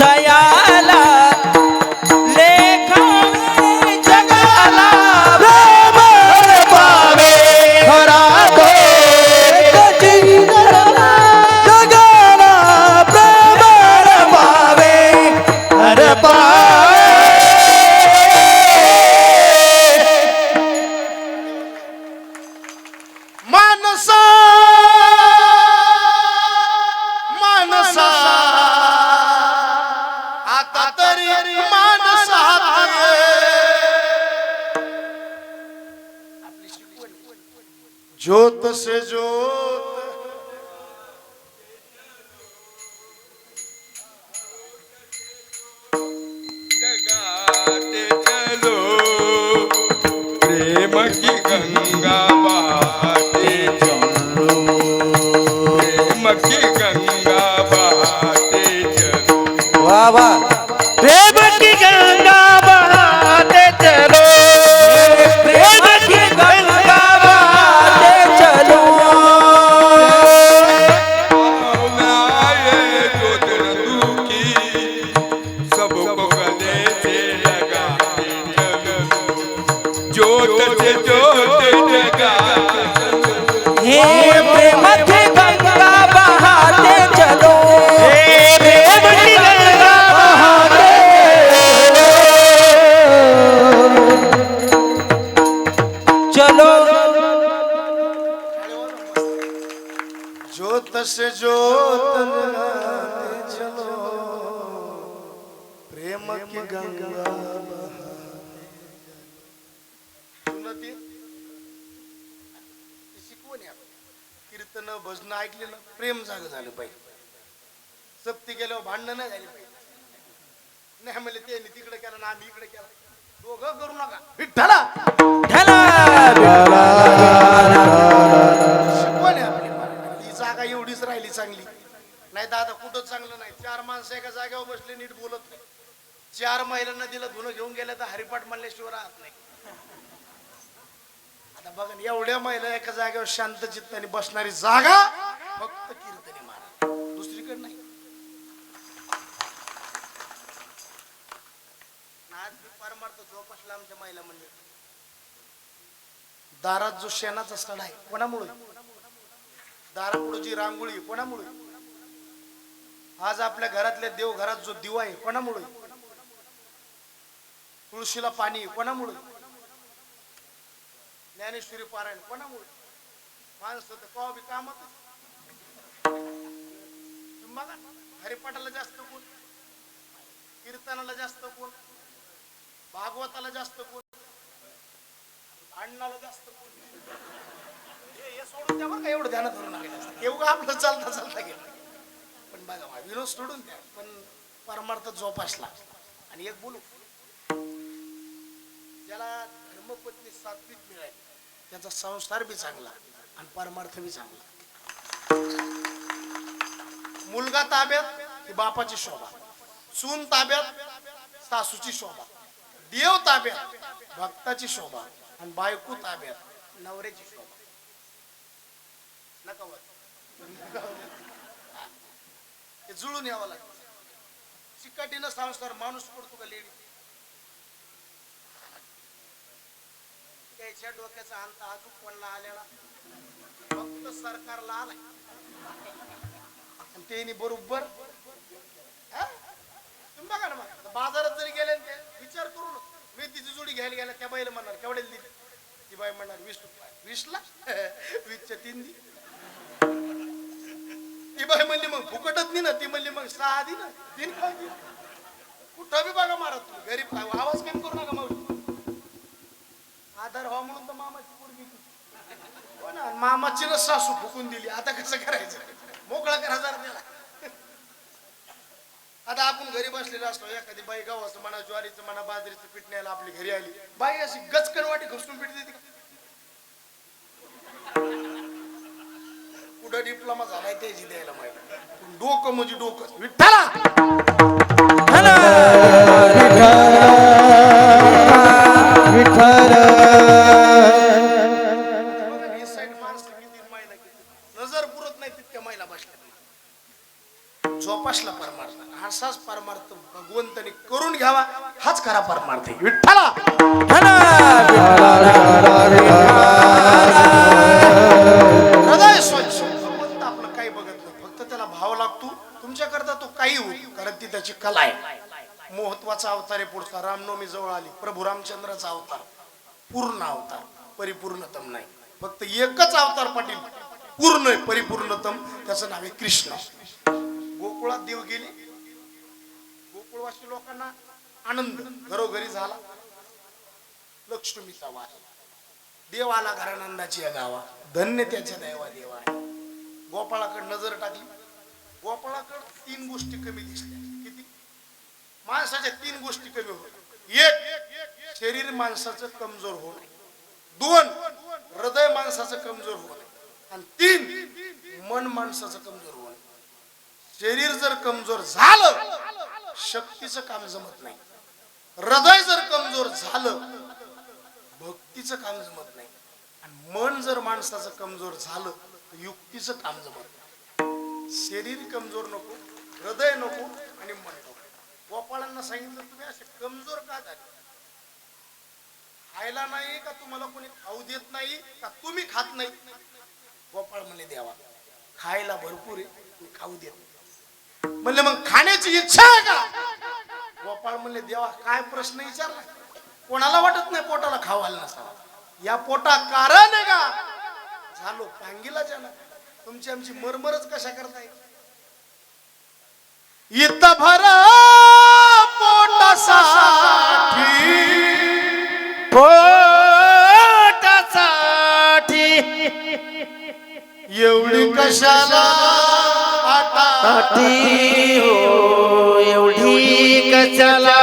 दयाला लेखावे जगाला प्रेमार पावे. खरा तो एकची धर्म जगाला प्रेमार पावे. अरे पावे. मानसा मानसा आता तरी मानसा आपली शिकवण ज्योत से ज्योत जगाते चलो प्रेम की गंगा बहाते चलो प्रेम की गंगा बहाते चलो वाह वाह. प्रेम की गंगा बहाते चलो. प्रेम की गंगा बहाते चलो. भावनाए जो दिल दुखी सबको गले से लगाते चलो ज्योत से ज्योत जगाते चलो हे प्रेम की गंगा बहाते चलो. प्रेम की गंगा बहाते चलो. ज्योत से ज्योत लगाते चलो प्रेम की गंगा बहाते. शिकवण आहे आपली. कीर्तन भजन ऐकलेलं प्रेम जाग झालं पाहिजे. सप्ती गेल्यावर भांडणं नाही झाली पाहिजे. नाही म्हणले ते तिकडे केलं ना आम्ही इकडे केलं, दोघं करू नका. विठ्ठला शिकवण आहे आपली. ही जागा एवढीच राहिली चांगली, नाही तर आता कुठं चांगलं नाही. चार माणसं एका जागेवर बसले, नीट बोलत नाही. चार महिलांना दिलं धुणं घेऊन गेल्या तर हरिपाठ म्हणल्याशिवाय राहत नाही. आता बघा ना, एवढ्या महिला एका जागेवर शांत चित्ताने बसणारी जागा फक्त कीर्तनी महाराज, दुसरीकडे नाही. आज मी परमार्थ जोपासला आमच्या महिला मंडळ. दारात जो शेणाचा सडा आहे कोणामुळे, दारापुढे जी रांगोळी कोणामुळे, आज आपल्या घरातल्या देवघरात जो दिवा आहे कोणामुळे, तुळशीला पाणी कोणामुळे, ज्ञानेश्वरी पारायण कोणामुळे. माणसं तर कवा बी कामातच. बघा हरिपाठाला जास्त कोण, कीर्तनाला जास्त कोण, भागवताला जास्त कोण, भांडणाला जास्त कोण. हे सोडून द्या बरं का, एवढं ध्यानात धरून नका. एवढं आपलं चालता चालता गेलं. पण बघा विनोद सोडून द्या, पण परमार्थ जोपासला. आणि एक बोलू, ज्याला धर्मपत्नी सात्विक मिळाली त्याचा संसार बी चांगला आणि परमार्थ बी चांगला. मुलगा ताब्यात ही बापाची शोभा, सून ताब्यात सासूची शोभा, देव ताब्यात भक्ताची शोभा, आणि बायको ताब्यात नवऱ्याची शोभा. नका हे जुळून यावं लागतं. चिकाटीनं संसार माणूस पडतो का लेडी. त्याच्या डोक्याचा अंत अजून कोणला आलेला फक्त सरकारला आलाय आणि त्यांनी बरोबर हा? तुम्ही बघा ना मग बाजारात जरी गेले ना ते विचार करू नका मी तिची जोडी घ्यायला गेला त्या बाईला म्हणणार केवढ्याला दिली ती बाई म्हणणार 20 रुपये 20ला 20च्या 3 दी ती बाई म्हणली मग फुकटच नाही ना ती म्हणली मग 6 दी ना 3 खाऊ दी कुठं बी बघा मारा तुम्ही गरीब आवाज कमी करू नका माऊली आधार व्हा म्हणून तर मामाची पोरगी हो ना मामाची ना सासू फुकून दिली आता कसं करायचं मोकळा कर 1000 दिला आता आपण घरी बसलेलो असलो एखादी बाई गव्हाचं म्हणा ज्वारीचं म्हणा बाजरीचं पीठ न्यायला आपली घरी आली बाई अशी गचकन वाटी घुसून पीठ देते का कुठं डिप्लोमा झालाय त्याची द्यायला माहिती डोकं म्हणजे डोकं विठ्ठला नजर पुरत नाही तितक्या महिला बसल्या झोपासला परमार्थ असाच परमार्थ भगवंताने करून घ्यावा हाच खरा परमार्थ आहे विठ्ठला हृदय स्वच्छ भगवंत आपलं काही बघत नाही फक्त त्याला भाव लागतो तुमच्याकरता तो काही होईल कारण ती त्याची कला आहे महत्वाचा अवतार आहे पुढचा रामनवमी जवळ आली प्रभू रामचंद्राचा अवतार पूर्ण अवतार परिपूर्णतम नाही फक्त एकच अवतार पाटील पूर्ण आहे परिपूर्णतम त्याचं नाव आहे कृष्ण गोकुळात देव गेले गोकुळवासी लोकांना आनंद घरोघरी झाला लक्ष्मीचा वास देव आला घरानंदाची या गावा धन्य त्याच्या देवा देवा आहे गोपाळाकडे नजर टाकली गोपाळाकडे 3 गोष्टी कमी दिसल्या किती माणसाच्या 3 गोष्टी कमी होत्या 1 शरीर माणसाचं कमजोर होणे 2 हृदय माणसाचं कमजोर होणे आणि 3 मन माणसाचं कमजोर होणे शरीर जर कमजोर झालं शक्तीचं काम जमत नाही हृदय जर कमजोर झालं भक्तीचं काम जमत नाही आणि मन जर माणसाचं कमजोर झालं तर युक्तीचं काम जमत नाही शरीर कमजोर नको हृदय नको आणि मन नको गोपाळांना सांगितलं तुम्ही असे कमजोर का झाले खायला नाही का तुम्हाला कोणी खाऊ देत नाही का तुम्ही खात नाही गोपाळ म्हणले देवा खायला भरपूर आहे खाऊ देत नाही म्हणले मग खाण्याची इच्छा आहे का गोपाळ म्हणले देवा काय प्रश्न विचारला कोणाला वाटत नाही पोटाला खावायला नसावा या पोटा कारण आहे का झालो पांगीला ज्याला तुमची आमची मरमरच कशा करताय इथं भरा पोटासाठी एवढी कशाला आटी हो एवढी कशाला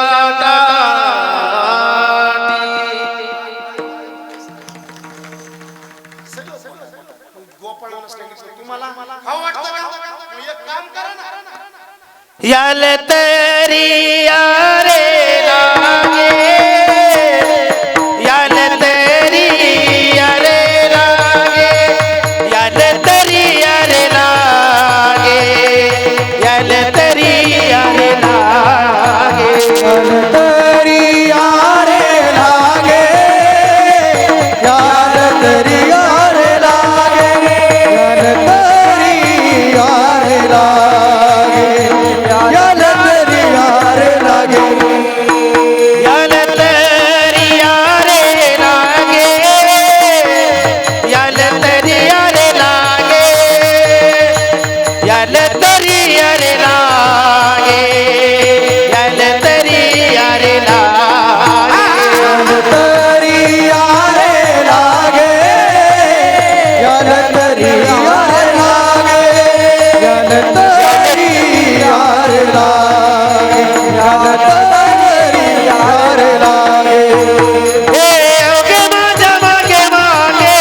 गोपाळाला सांगितलं तुम्हाला खाऊ वाटतं का एक काम करा ना याल तरी यारे लागे याल तरी यारे लागे याल तरी यारे लागे याल तरी यारे लागे याल तरी यारे लागे याल तरी यारे लागे याल तरी यारे लागे याल तरी यारे लागे याल तरी यारे लागे याल तरी यारे लागे याल तरी यारे लागे याल तरी यारे लागे याल तरी यारे लागे याल तरी यारे लागे याल तरी यारे लागे याल तरी यारे लागे अवघे माझ्या मागे मागे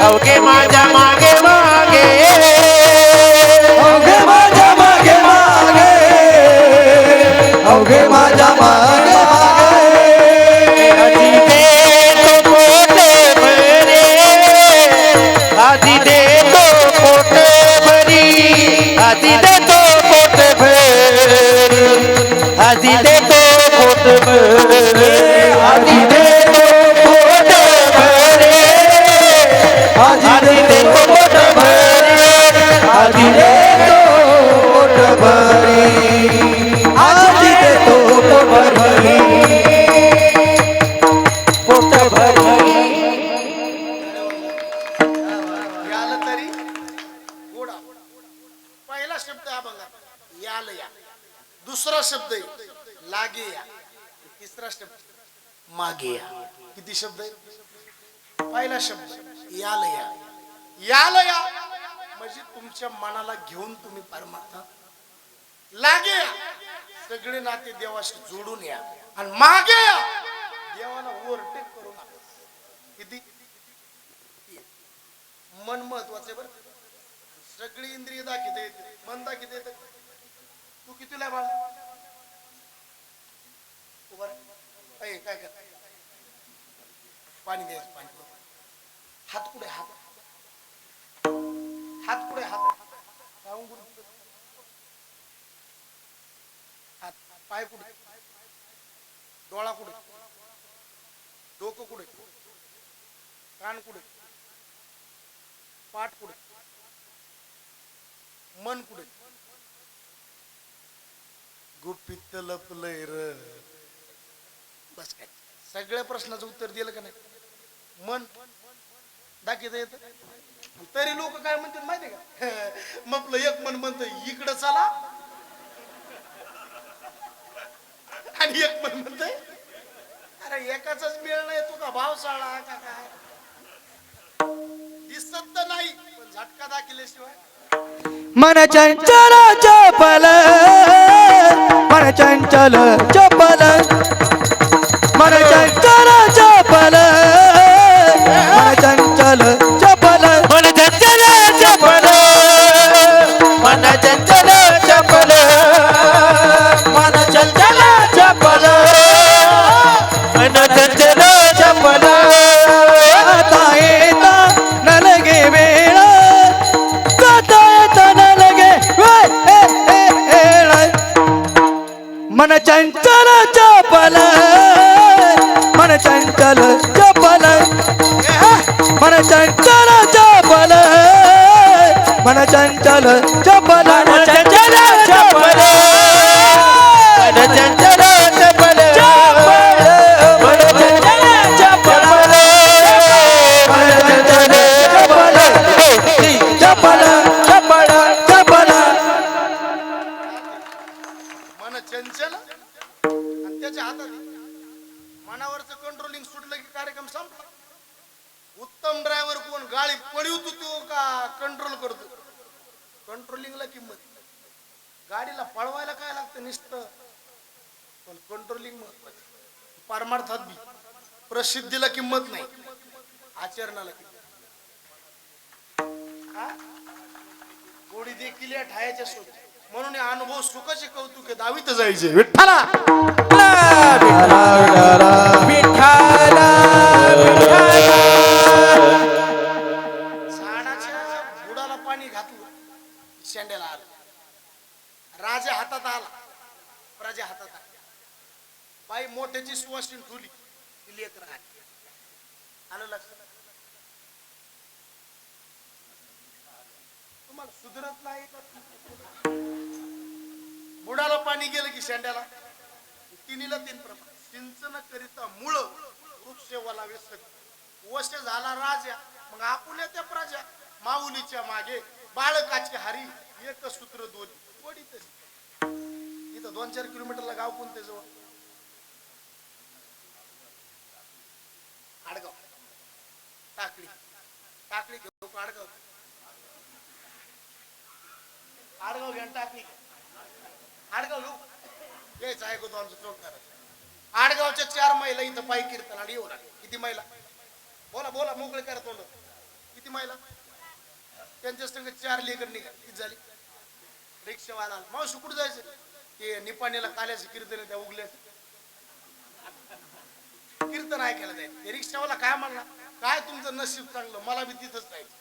अवघे माझ्या मागे मागे अवघे माझ्या मागे मागे अवघे माझ्या मागे आधी दे तो पोट भरे आधी दे तो पोट भरी आधी दे तो पोट भरी आधी दे तो पोट भरी आधी दे तो लागे या तिसरा शब्द मागे या किती शब्द आहे पहिला शब्द याल या याल या म्हणजे तुमच्या मनाला घेऊन तुम्ही परमार्थ लागे या सगळे नाते देवाशी जोडून या आणि मागे या देवाला ओव्हरटेक करू नका किती मन महत्वाचे बरं सगळी इंद्रिय दाखवते येते मन दाखवते येते तू कितीला बाळ उभा काय कर पाणी द्यायचं पाणी हात कुठे हात हात कुठे हात हात पाय कुठे डोळा कुठे डोकं कुठे कान कुठे पाठ कुठे मन कुठे गुपित लपलंय र बस काय सगळ्या प्रश्नाचं उत्तर दिलं का नाही मन दाखवता येत तरी लोक काय म्हणतात माहिती का मग एक मन म्हणत इकडं चला आणि एक मन म्हणतय अरे एकाच मेळ नाही तू का भाव साळा का काय दिसत तर नाही पण झटका दाखवल्याशिवाय मन चंचल चपल मन चंचल चपल मन चंचल चपल मन चंचल चपल मन चंचल चपल मन चंचल चपल मन चंचल चपल मन चंचल चपल आता येता न लगे वेळ आता येता न लगे वेळ मन चंचल चपल मन चंचल चपल मन चंचल चपल मन चंचल चपल मन चंचल चपल मन चंचल चपल मन चंचल चपल मन चंचल चपल चपल चपल चपल मन चंचल आणि त्याच्या हातात मनावरचं कंट्रोलिंग सुटलं की कार्यक्रम संपला उत्तम ड्रायव्हर कोण गाडी पळवतो तो का कंट्रोल करतो कंट्रोलिंगला किंमत गाडीला पळवायला काय लागतं नुसतं पण कंट्रोलिंग महत्वाचं परमार्थात बी प्रसिद्धीला किंमत नाही आचरणाला किंमत गोडी देखील या ठायाच्या सोच म्हणून हे अनुभव सुखाचे कौतुक आहे दावीत जायचे विठ्ठला झाडाच्या बुडाला पाणी घातलं शेंड्याला आलं राजा हातात आला प्रजा हातात आला बाई मोठ्याची सुवासिन ठुली ती लेकर आलं लक्षात तुम्हाला सुधरत नाही बुडाला पाणी गेलं की शेंड्याला तिन्हीला तीन प्रमाण सिंचन करिता मुळ वृक्षवाला व्यस्त वश झाला राजा मग आपुल्या त्या प्रजा माऊलीच्या मागे बाळकाचे हारी एक सूत्र दोन वडीत इथं 2-4 किलोमीटरला गाव कोणते जवळ आडगाव टाकळी टाकळी घेऊ आडगाव आडगाव घ्या टाकळी आडगाव घेऊ यायचं ऐकतो आमचं चौक करायचं आडगावच्या 4 महिला इथं पायी कीर्तन आणि येऊ लागले किती महिला बोला बोला मोकळे करा तोंड किती महिला त्यांच्या संग 4 लेकर निघा किती झाली रिक्षावाला मावशी कुठं जायचं ते निपाणीला काल्याचं कीर्तन त्या उगल्याचं कीर्तन ऐकायला जायचं ते रिक्षावाला काय म्हणला काय तुमचं नशीब चांगलं मला बी तिथंच जायचं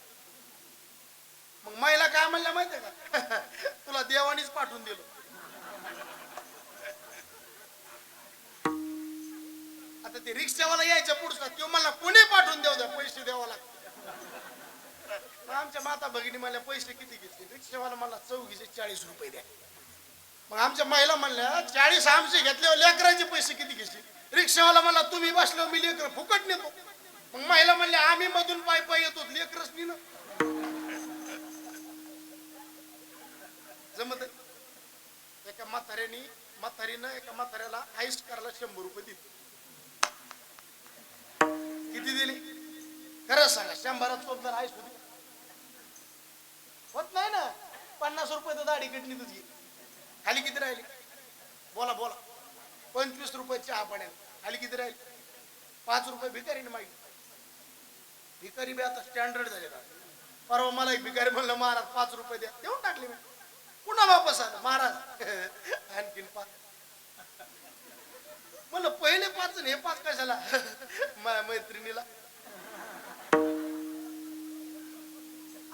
मग महिला काय म्हणल्या माहितीये का तुला देवानीच पाठवून दिलं आता ते रिक्षावाला यायच्या पुढचा तो मला कोणी पाठवून देऊ द्या पैसे द्यावा लागतात आमच्या माता भगिनी मला पैसे किती घेतले रिक्षावाला मला 40 रुपये द्या मग आमच्या महिला म्हणल्या 40 आमचे घेतल्यावर लेकराचे पैसे किती घेतले रिक्षावाला मला तुम्ही बसल्यावर मी लेकर फुकट नेतो मग महिला म्हणल्या आम्ही मधून पाय पाय येतो लेकरच नाही ना जमत एका म्हाताऱ्याने म्हातारीनं एका म्हाताऱ्याला आईस करायला 100 रुपये दिले. किती दिली खरं सांगा? 100 चोप जर आईस होती होत नाही ना. 50 रुपये तर दाढी कटली तुझी. खाली किती राहिली? बोला बोला. 25 रुपये चहा पाण्याला. खाली किती राहिली? 5 रुपये भिकारीने मागितले. भिकारी बी आता स्टँडर्ड झाले का? परवा मला एक भिकारी म्हणलं महाराज 5 रुपये द्या. देऊन टाकले मी. पुन्हा वापस आलं महाराज आणखीन 5. म्हणलं पहिले 5 आणि हे 5 कशाला? मैत्रिणीला.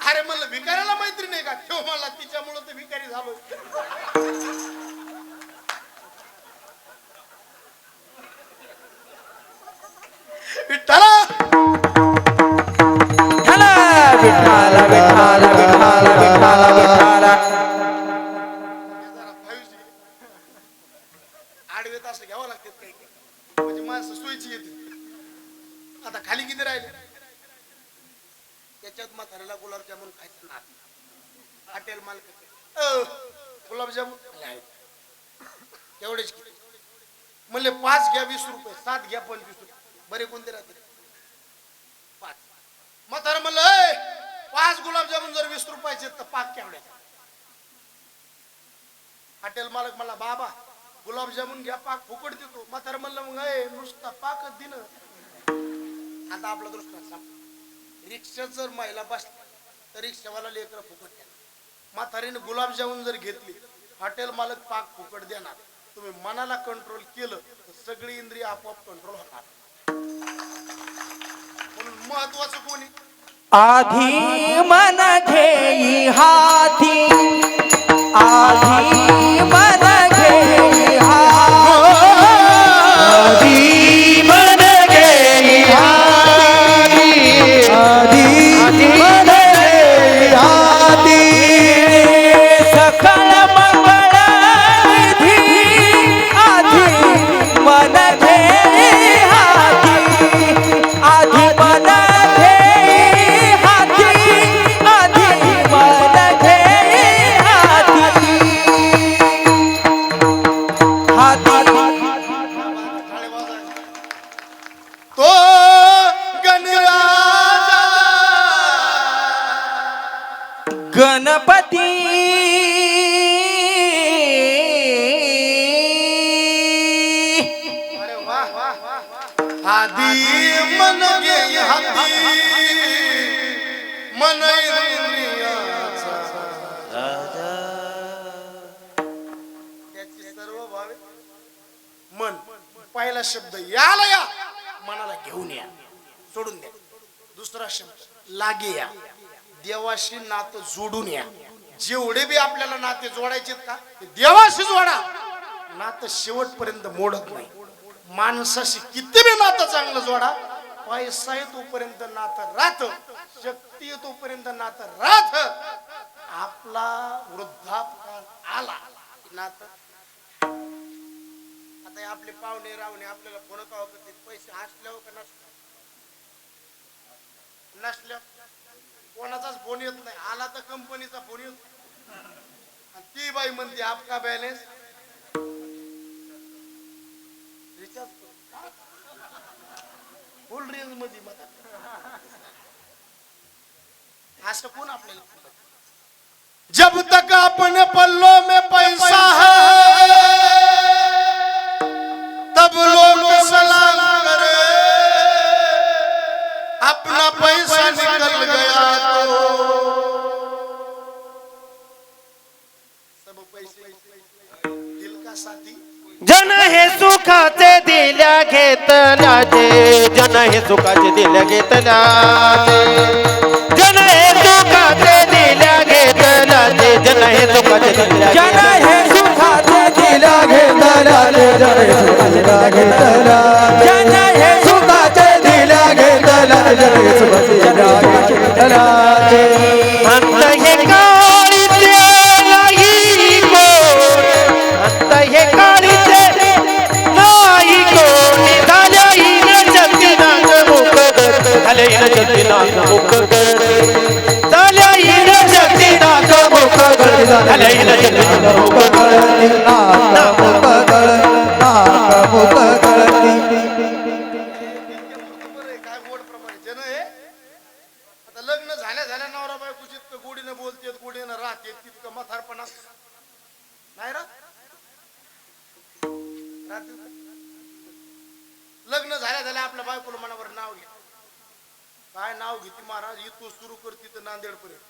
अरे म्हणलं भिकाऱ्याला मैत्रीण आहे का? ठेव मला, तिच्यामुळे तर भिकारी झालो. विठ्ठला विठाला विठाला विठाला विठाला विठाला. आडवे तास घ्यावं लागतात काही म्हणजे माणसं सोयीची येते. आता खाली किती राहिले? त्याच्यात म्हाताऱ्याला गुलाबजामुन खायचं ना. हॉटेल मालक गुलाबजामुन तेवढेच किती म्हणले 5 घ्या 20 रुपये, 7 घ्या 25 रुपये. बरे कोणते राहते? 5. म्हातारा म्हणलं 5 गुलाबजामुन जर 20 रुपयाचे तर पाक केवढ्या? हॉटेल मालक म्हणला बाबा गुलाबजामुन घ्या, पाक फुकट देतो. म्हातारा म्हणलं मग नुसता पाकच दिन. आता आपला दृष्टांत सांग. रिक्षा जर महिला बसली तर रिक्षावाला लेकरं फुकट देणार. म्हातारीने गुलाबजामुन जर घेतली, हॉटेल मालक पाक फुकट देणार. तुम्ही मनाला कंट्रोल केलं तर सगळी इंद्रिय आपोआप कंट्रोल होणार. म्हणून महत्वाचं कोणी? आधी मन घेई हाती, आधी मन घेई हाती, मन घेई हाती, आधी मन घेई हाती. सकळ मंगळ विधी आधी मन घेई हाती, आधी मन घेई हाती, आधी मन घेई हाती, हाती. तो गणराजा गणपती अरे वाह आधी मन घेई हाती, मन इंद्रियाचा त्याची सर्व भावे मन. पहिला शब्द याला या, मनाला घेऊन या, सोडून द्या. दुसरा शब्द लागे या, देवाशी नातं जोडून या. जेवढे बी आपल्याला नाते जोडायचे का ते देवाशी जोडा. नातं शेवटपर्यंत मोडत नाही. माणसाशी किती बी नातं चांगलं जोडा, पैसा आहे तोपर्यंत नातं राहत, शक्ती आहे तोपर्यंत नातं राहत. आपला वृद्धापकाळ आला नातं. आता आपले पाहुणे रावणे आपल्याला फोन काव करते, पैसे असल्यावर का नसल्या कोणाचाच फोन येत नाही. आला तर कंपनीचा फोन येतो. ती बाई म्हणते आपका बॅलन्स रिचार्ज फुल रेंज मध्ये. असं कोण आपल्याला? जब तक अपने पल्लों में पैसा है तब लोग सलाम करे, अपना पैसा निकल गया तो सब पैसे दिल का साथी. जन हे सुखाचे दिल्या घेतल्याचे, जन हे सुखाचे दिल्या घेतल्याचे, जन हे सुखाचे दिल्या घेतल्याचे, जन हे सुखाचे दिल्या, जन हे सुखाचे दिल्या घेतल्याचे, जन हे सुखाचे दिल्या घेतल्याचे, जन हे सुखाचे दिल्या घेतल्याचे, जन हे सुखाचे दिल्या घेतल्याचे. अंत हे काळीचे नाही कोण, अंत हे काळीचे नाही कोण, झाल्या इन जगतीनाथ मुखगत, झाल्या इन जगतीनाथ मुखगत, झाल्या इन जगतीनाथ मुखगत, झाल्या इन जगतीनाथ मुखगत. लग्न झाल्या आपल्या बायकोला मनावर नाव घ्या. काय नाव घेते महाराज? इथून सुरू करते तर नांदेड पर्यंत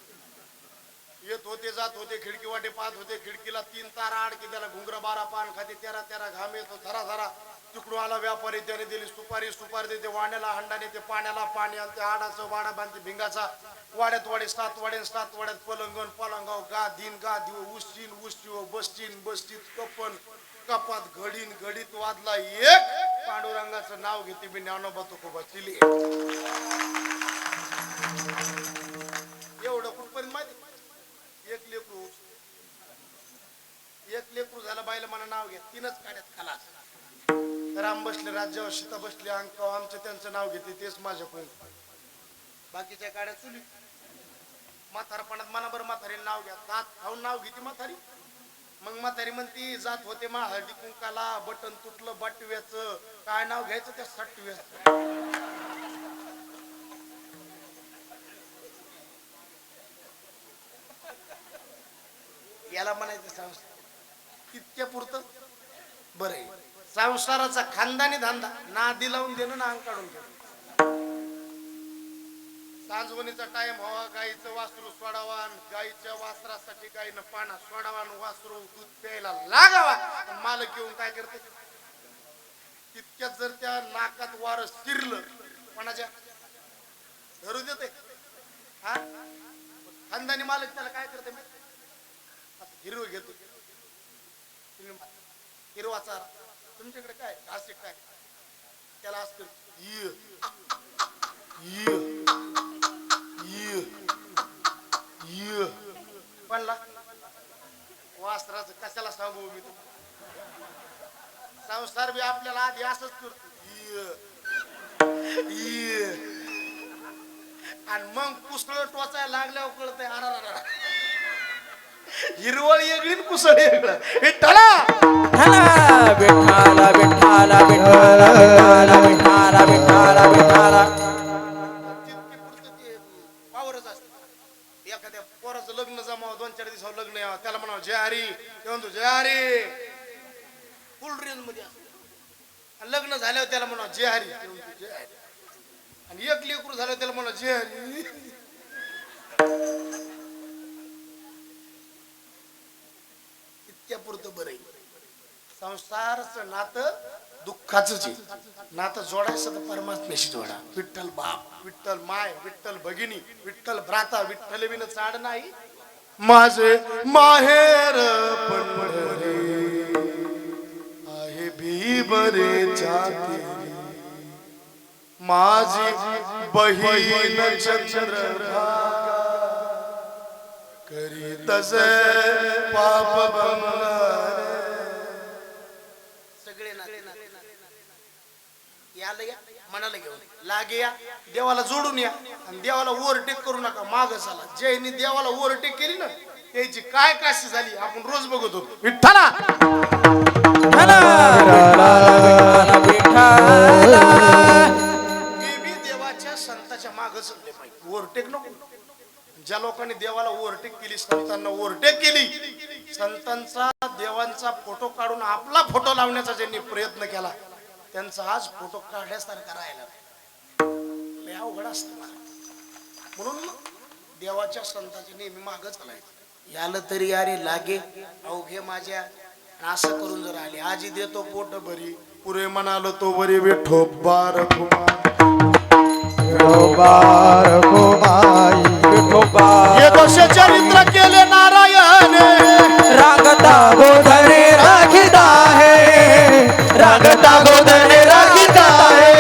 येत होते, जात होते, खिडकी वाटे पाहत होते, खिडकीला 3 तारा आडकी, त्याला घुंगरा 12 पान खाते, 13 घाम येतो, धरा तिकडून आला व्यापारी, त्याने दिली सुपारी देते, वाण्याला हंडाने ते पाण्याला पाणी आणते, आडाचं वाडा बांधते भिंगाचा, वाड्यात वाडे 7 वाड्यात पलंगण पलंगाव गा दिव उशीन बसतीत कपन कपात घडीत वाजला एक, पांडुरंगाचं नाव घेते मी ज्ञानोबा तुकोबा चिली. एवढं कुठपर्यंत माहिती? एक लेकरू झालं, बाईला मला नाव घ्या, 3च काड्यात खलास. राम बसले राज्यावर, सीता बसली अंकाव, आमचं त्यांचं नाव घेते, तेच माझ्याकडून. बाकीच्या काड्या चुली. म्हातारपणात मनाबर म्हातारीला नाव घ्या, दात खाऊन नाव घेते म्हातारी. मग म्हातारी म्हणती जात होते मा हळदी कुंकाला, बटन तुटलं बाटव्याचं, काय नाव घ्यायचं त्या सटव्याचं. याला म्हणायचं संसार. इतक्या पुरतं बरं आहे. संसाराचा खानदानी धंदा नादी लावून देणं ना अंग काढून घेणं. सांजवणीचा टाइम व्हावा, गाईचं वासरू सोडावा, गाईच्या वासरासाठी गाईनं पाना सोडावा, वासरू दूध प्यायला लागावा. मालक येऊन काय करते? तितक्यात जर त्या नाकात वार शिरलं, कोणाच्या धरू देते हा खानदानी मालक, त्याला काय करते? हिरव घेतो, हिरवा चारा. तुमच्याकडे काय घास काय? त्याला असतं पडला वासराचं कशाला सांगू मी? संसार बी आपल्याला आधी असंच करतो, आणि मग पुसळ टोचायला लागल्यावर कळतंय अरा हिरवळ वेगळी पुसळ वेगळं. विठ्ठला विठ्ठला विठ्ठला विठ्ठला विठ्ठला विठ्ठला विठ्ठला. पावरच असते. एखाद्या पोराचं लग्न जमावं, 2-4 दिवसावर लग्न यावं, त्याला म्हणावं जय हरी, ते म्हणतो जय हरी, फुल रेंज मध्ये असते. लग्न झाल्यावर त्याला म्हणावं जय हरी, ते म्हणतो जय हरी. आणि एक लेकरू झालं त्याला म्हणावं जय हरी. पुरतं बरं. संसारचं नातं दुःखाचंच आहे. नातं जोडायचं तर परमात्म्याशी जोडा. विठ्ठल बाप, विठ्ठल माय, विठ्ठल भगिनी, विठ्ठल भ्राता, विठ्ठल विन चाड नाही. माझे माहेर पंढरी आहे भी बरे जाते, माझी बहीण चंद्रभागा करी तसे पाप बंगारे. सगळे याला या मनाला घेऊन लागे या, देवाला जोडून या, आणि देवाला ओव्हरटेक करू नका. माग झाला जयनी देवाला ओव्हरटेक केली ना, त्याची काय काशी झाली आपण रोज बघत होतो. विठ्ठला मी देवाच्या संताच्या माग चालले पाहिजे, ओव्हरटेक नको. ज्या लोकांनी देवाला ओव्हरटेक केली, संतांना ओव्हरटेक केली, संतांचा देवांचा फोटो काढून आपला फोटो लावण्याचा ज्यांनी प्रयत्न केला, त्यांचा आज फोटो काढल्यासारखा राहिला लय अवघड असतं. म्हणून देवाच्या संतांच्या नेहमी माग चालायचं. याला तरी अरे लागे अवघे माझ्या, असं करून जर आले आजी देतो पोट भरी, पुरे म्हणाल तो बरी विठो बार चरित्र केले नारायण, रागता गोधने राखिता है, रागता गोधने राखिता है.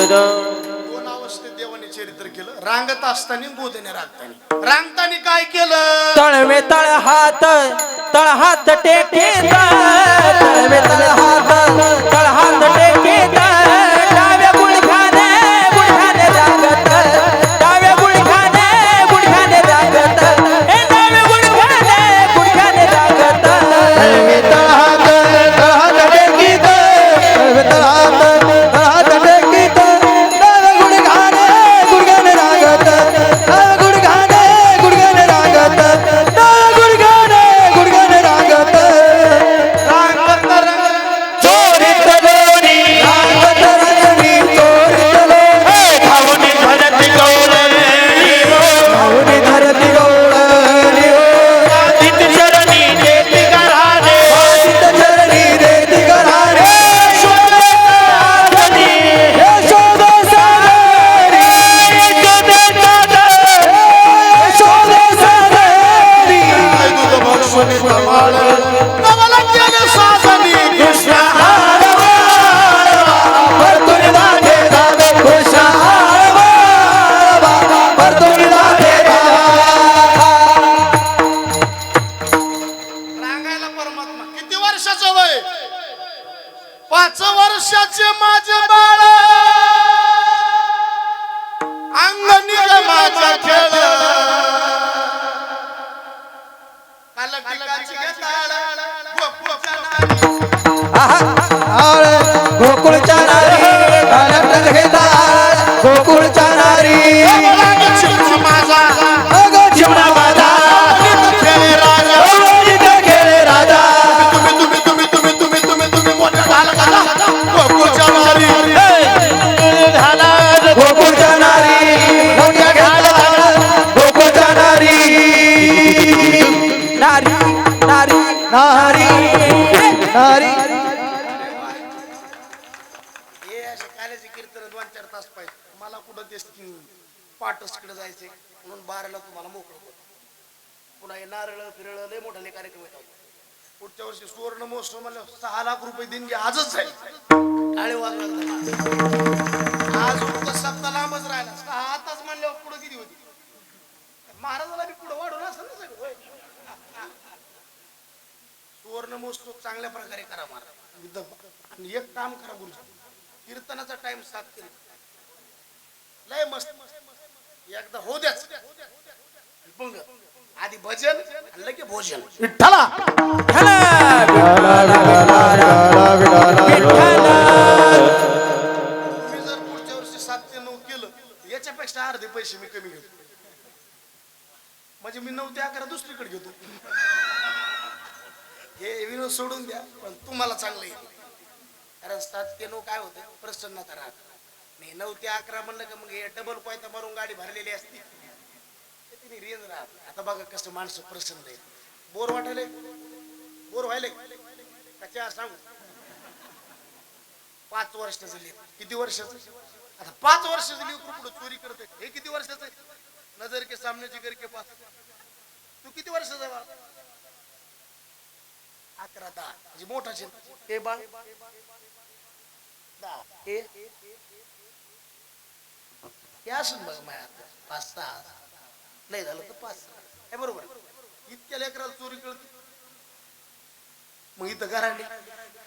दोन अवस्थेत देवाने चरित्र केलं. रांगत असताना गोधने रांगताना काय केलं? तळवे तळ हात टेकेता, तळवे तळ हात टेकेता. डाव्या गुडघ्याने रागत, डाव्या गुडघ्याने रागत, हे डाव्या गुडघ्याने रागत. तळवे तळ हात टेकीत, तळवे तळ हात टेकीत. डाव्या गुडघ्याने रागत, डाव्या गुडघ्याने रागत, डाव्या गुडघ्याने रागत. वर्षाचं वय 5 वर्षाचे माझे बाळ अंगणी माझा खेळ गोकुळच्या नारी घालत घेतात गोकुळच्या नारी माझा चिमणा माझा खेळे राजा खेळे राजा तुम्ही मोठा झाला का गोकुळच्या नारी झाला गोकुळच्या नारी मोठ्या घेतात गोकुळच्या नारी नारी नारी नारी नारी हे असे काल्याचे कीर्तन 2-4 तास पाहिजे मला कुठं ते पाठच तिकडे जायचे म्हणून 12ला तुम्हाला मोकळं करतो. पुन्हा हे नारळ फिरळ लय मोठाले कार्यक्रम येतात. पुढच्या वर्षी सुवर्ण महोत्सव म्हणलं 6 लाख रुपये देणगी आजच जाईल. टाळे वाजवायला आज उगाच सप्ताह लांबच राहिला 6 तास म्हणल्यावर पुढे किती होती महाराजाला बी पुढे वाढवलं असेल ना सगळं होय. सुवर्ण महोत्सव चांगल्या प्रकारे करा महाराज आणि एक काम करा गुरुजी कीर्तनाचा टाइम 7 केला लय मस्त एकदा हो द्याच पंग आधी भजन आणि लगे भोजन विठ्ठला मी जर पुढच्या वर्षी 7 ते 9 केलं याच्यापेक्षा अर्धे पैसे मी कमी घेतो म्हणजे मी 9 ते 11 दुसरीकडे घेतो हे विनोद सोडून द्या पण तुम्हाला चांगलं येईल कारण 7 ते 9 काय होतं प्रसन्नता राहत मी 9 ते 11 म्हणलं का मग हे डबल कोयता मारून गाडी भरलेली असते तिने रेंज राहत आता बघा कसं माणसं प्रसन्न आहे बोर वाटायले बोर व्हायले कच्च्या सांगू 5 वर्षाचं लेख किती वर्षाचं आता 5 वर्षाचं लेख पुढे चोरी करते हे किती वर्षाचं आहे नजर के सामने जिगर के पास तू किती वर्षाचा बा 11-10 म्हणजे मोठा छे हे बाळ 10 हे असून बघ माझ्या 5-6 नाही झालं तर 5 हे बरोबर इतक्या लेकराला चोरी कळते मग इथं घराने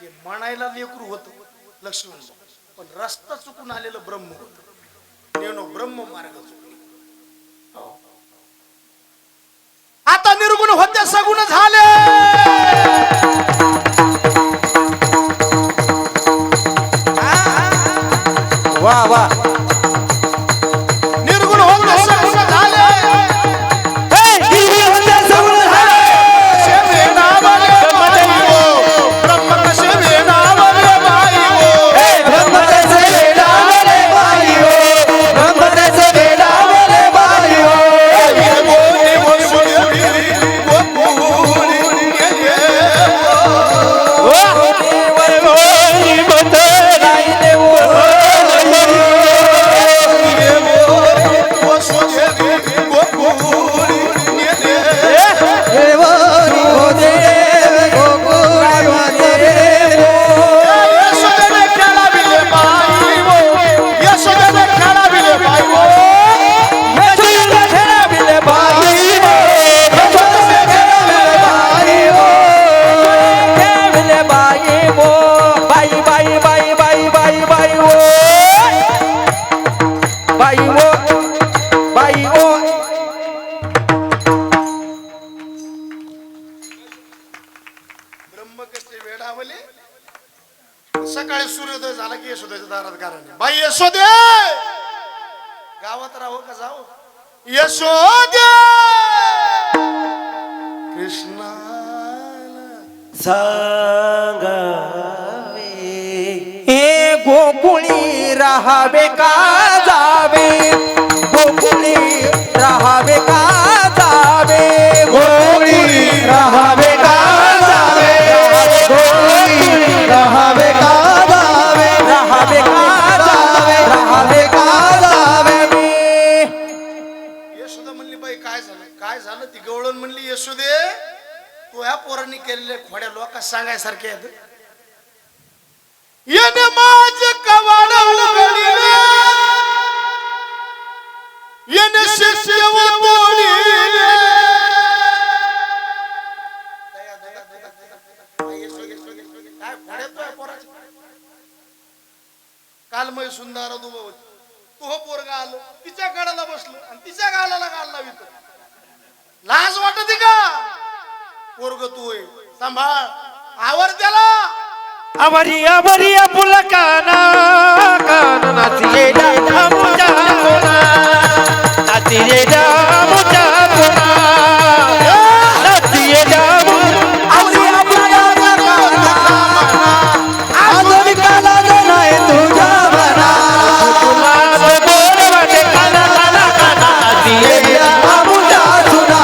हे म्हणायला लेकरू होतं लक्ष्मण पण रस्ता चुकून आलेलं ब्रह्म होत नेनो ब्रह्म मार्ग चुकले आता निर्गुण होते सगुण झाले वा वा निर्गुण होते सगुण झाले ब्रह्म कसे वेणावले बाई हो सकाळी सूर्योदय झाला की यशोदेच्या दारात गाराने बाई यशोदे गावात राहो का जाओ यशोदे कृष्णा सांगावे हे गोकुळी राहावे का जावे गोकुळी राहावे का जावे गोकुळी राहावे का जावे गोकुळी राहावे का जावे राहावे का जावे राहावे का जावे यशोदा म्हणली बाई काय झालं ती गवळण म्हणली यशोदे तू ह्या पोरांनी केलेल्या खोड्या लोकांना सांगायसारखे आहेत येणे माझे कवाड उघडले येणे शिष्य बोलिले काय फोड्यातोय पोराची काल मै सुंदर उभं होती तू हो पोरगा आलं तिच्या गाडाला बसलो आणि तिच्या गालाला गाल लावितो लाज वाटते का पोरग तू होय सांभाळ आवर त्याला अवरी अवरी पुल काना काना नाचिये मुजा सोना नाचिये मुजा सोना नाचिये अवरी अवरी आजवी काला नाही तुझ्या मना तुला बोल वाटे काना काना काना नाचिये मुजा सोना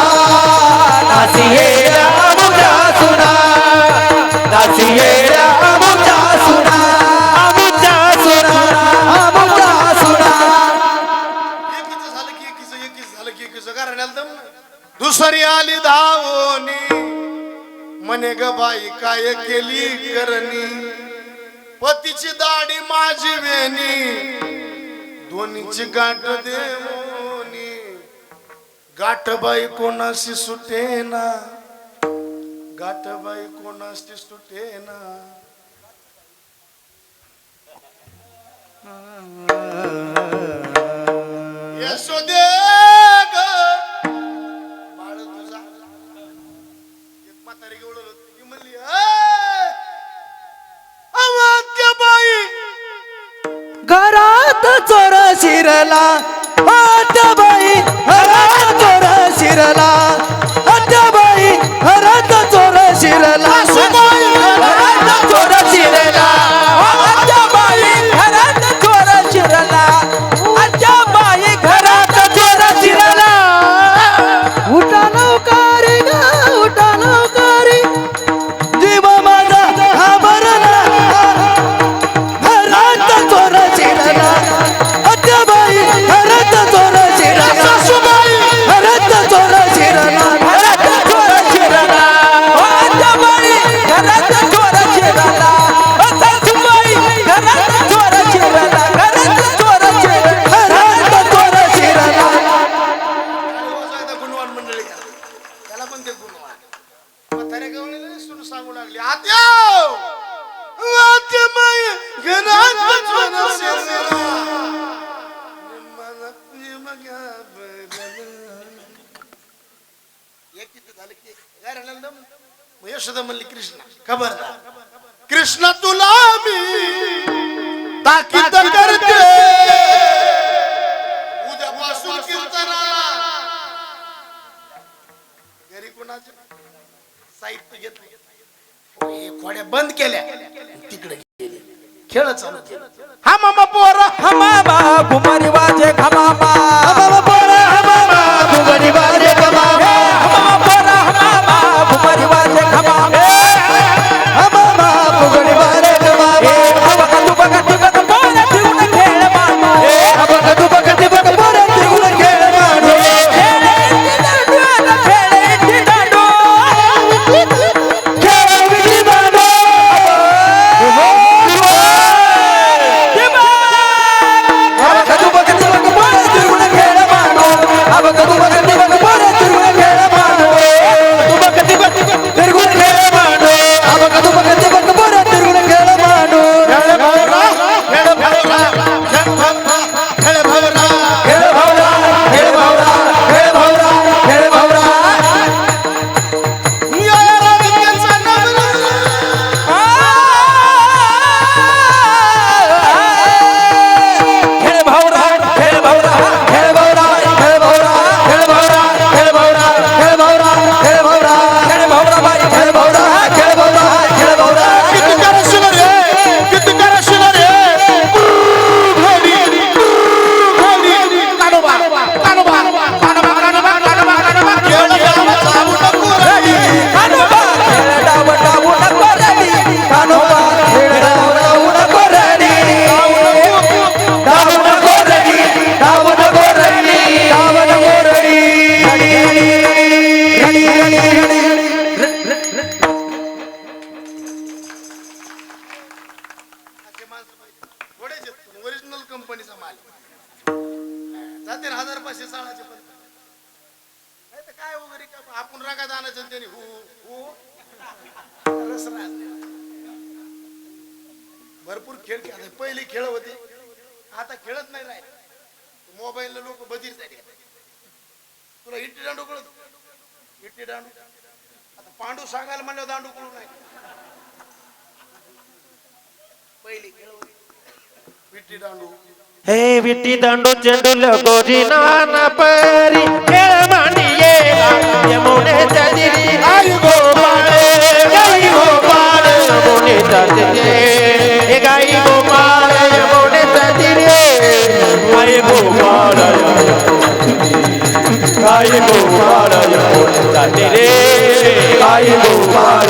नाचिये मुजा सोना नाचिये दुसरी आली धावोनी म्हणे ग बाई काय केली करणी पतीची दाढी माझी वेणी दोन्हीची गाठ देवोनी गाठ बाई कोणाशी सुटेना गाठ बाई कोणाशी सुटेना यशोदे घरात चोर शिरला आत्याबाई घरात चोर शिरला आत्याबाई घरात चोर शिरला घरात चोर शिरला आत्याबाई घरात चोर शिरला आत्याबाई घरात चोर शिरला उठा लवकारी ग उठा लवकारी जीव माझा घाबरला घरात चोर शिरला आत्याबाई घरात चोर शिरला सासूबाई घरात चोर शिरला घरात चोर शिरला आत्याबाई घरात चोर शिरला सासूबाई घरात चोर शिरला घरात चोर शिरला घरात चोर शिरला गुणवान मंडळी त्याला पण ते गुणवान म्हाताऱ्या गवळीला सुरू सांगू लागली आत्या आत्याबाई घरात चोर शिरला यशोदा म्हणली कृष्णा खबरदार कृष्णा तुला मी ताकीद करते उद्यापासून कीर्तनाला घरी कोणाचे साहित्य घेतलं खोड्या बंद केल्या तिकडे गेले खेळ चालू केलं हा मामा पोरा हा मामा कुमारी वाजे खमामा हा मामा पोरा हा मामा कुमारी वाजे खमामा हा मामा पोरा हा मामा कुमारी वाजे खमामा हा मामा कुमारी वाजे खमामा हा बघा तू बघा तू बघा पोरा तिऊन खेळ मामा हा बघा तू बघा तू बघा पोरा तिऊन खेळ मामा खेळ ती दांडू खेळ विधी दांडू ओरिजिनल कंपनीचा माल जाते 1500 साळाचे पण नाही तर काय वगैरे आपण रागात आणायचं त्यांनी हो हो रस राहत नाही भरपूर खेळ खेळतात. पहिले खेळ होते, आता खेळत नाही राय. मोबाईलला लोक बधीर झाले. तुला इट्टी दांडू कळत? इट्टी दांडू आता पांडू सांगायला म्हणलं दांडू कळू नाही. पहिले खेळ होते विट्टी दांडू. हे विट्टी दांडू चेंडू लगोरी नाना परी खेळ मांडिये यमुनेच्या तीरी आई गोपाळ गाई गोपाळ यमुनेच्या तीरी हे गाई गोपाळ यमुनेच्या तीरी आई गोपाळ गाई गोपाळ यमुनेच्या तीरी गाई गोपाळ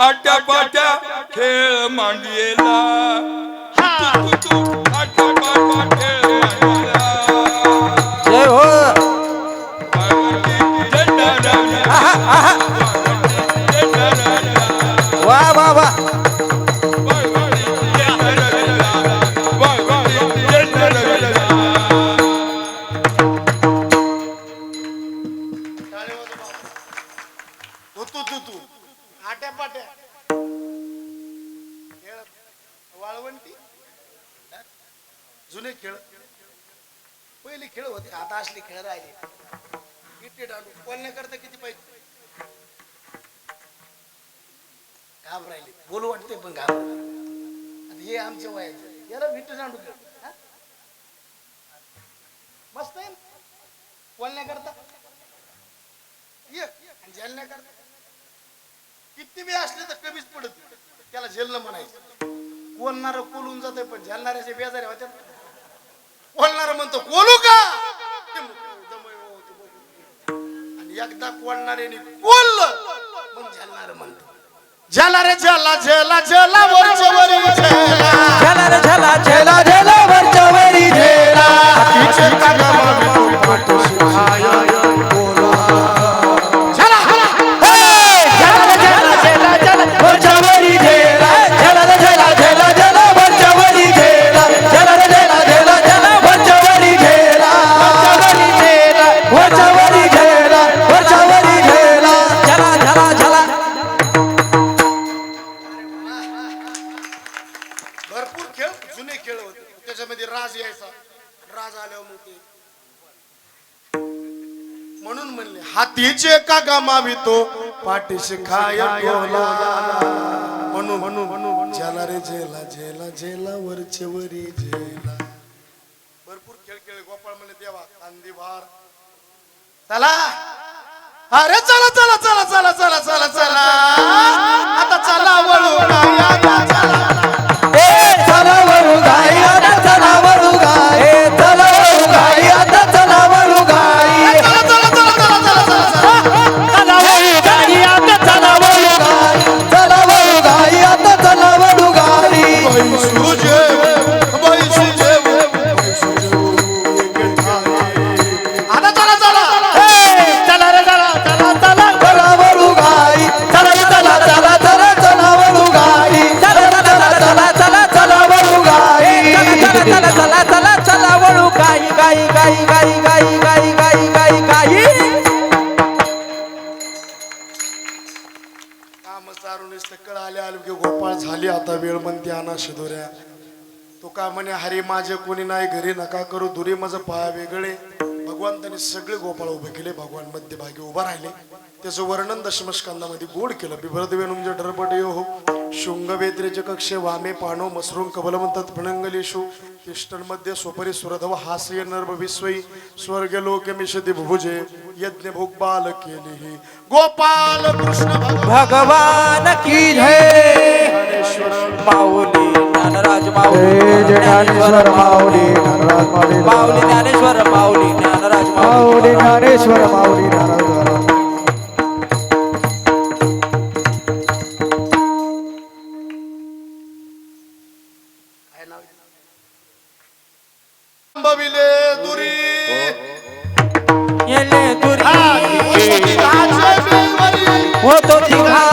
आट्यापाट्या खेळ मांडलेला आट्यापाट्या खेळ मांडलेला जय हो वा वा वा तू आट्या पाट्या खेळ वाळवंटी जुने खेळ पहिले खेळ होते, आता असले खेळ राहिले. विट्टी दांडू बोलण्याकरता किती पाहिजे? घाबरायले बोलू वाटते पण घाबर. हे आमच्या वयाचे याला विट्टी दांडू खेळ मस्त आहे बोलण्याकरता. झेलण्याकरता किती बी असले तर कमीच पडत. त्याला झेलणं म्हणायचं. बोलणार कोलून जाते पण झेलणाऱ्याचे बेजारे होते. बोलणार म्हणतो कोलू का आणि एकदा कोलणाऱ्याने कोल्लं मग झेलणार म्हणतो झेला रे झेला झेला झेला वरच्या वरी झेला झेला रे झेला झेला झेला वरच्या वरी झेला तिचे कागमावी पाठीशी खाया बोला झेला झेला रे झेला झेला झेला वरच्या वरी झेला झेला रे झेला झेला झेला वरच्या वरी झेला झेला रे झेला झेला झेला वरच्या वरी झेला वरच्या वरी झेला वरच्या वरी झेला झेला झेला झेला. भरपूर खेळ जुने खेळ होते. त्याच्यामध्ये राज यायचा. राज आल्यावर मग ते म्हणून म्हणले हातीचे का गमावितो पाठीशी खाया टोला. म्हणून म्हणून झेला रे झेला झेला झेला वरचे वरी झेला. भरपूर खेळ खेळ. गोपाळ म्हणले देवा कांदी भार चला. अरे चला चला चला चला चला चला चला आता चला वळू चला चला वळू गाई आता चला वळू गाई चला वळू गाई आता चला वळू गाई चला वळू गाई आता चला वळू गाई चला वळू गाई आता चला वळू गाई. आता चला चला चला रे चला चला चला चला वळू गाई चला चला चला चला चला वळू गाई चला चला चला चला चला वळू गाई चला चला चला चला चला वळू गाई गाई गाई गाई गाई गाई गाई गाई गाई. काम चारून कळ आले आले की गोपाळ झाली आता वेळ म्हणते आणा शिदोऱ्या. तो का म्हणे हरी माझे कोणी नाही घरी नका करू दुरी माझं पाया वेगळे. भगवंताने सगळे गोपाळ उभे केले. भगवान मध्यभागी उभा राहिले. त्याचं वर्णन दशमस्कंदामध्ये गोड केलं. बिभ्रदवेनुंजे डरपटयो हो शुंग वेत्रेचे कक्षे वामे पानो मसरूम कबलमंतत प्रणंगलेशु तिष्ठन मध्ये स्वपरी सुरधव हास्य नर्भ विश्वई स्वर्ग लोक मिशति भुभुजे यज्ञ भोग बाल केली गोपाल कृष्ण भगवान की जय. माऊली ज्ञानराज माऊली ज्ञानेश्वर माऊली माऊली ज्ञानेश्वर माऊली ज्ञानराज माऊली ज्ञानेश्वर माऊली ज्ञानराज. बविले दुरी येले दुरी होतो होतो तिघा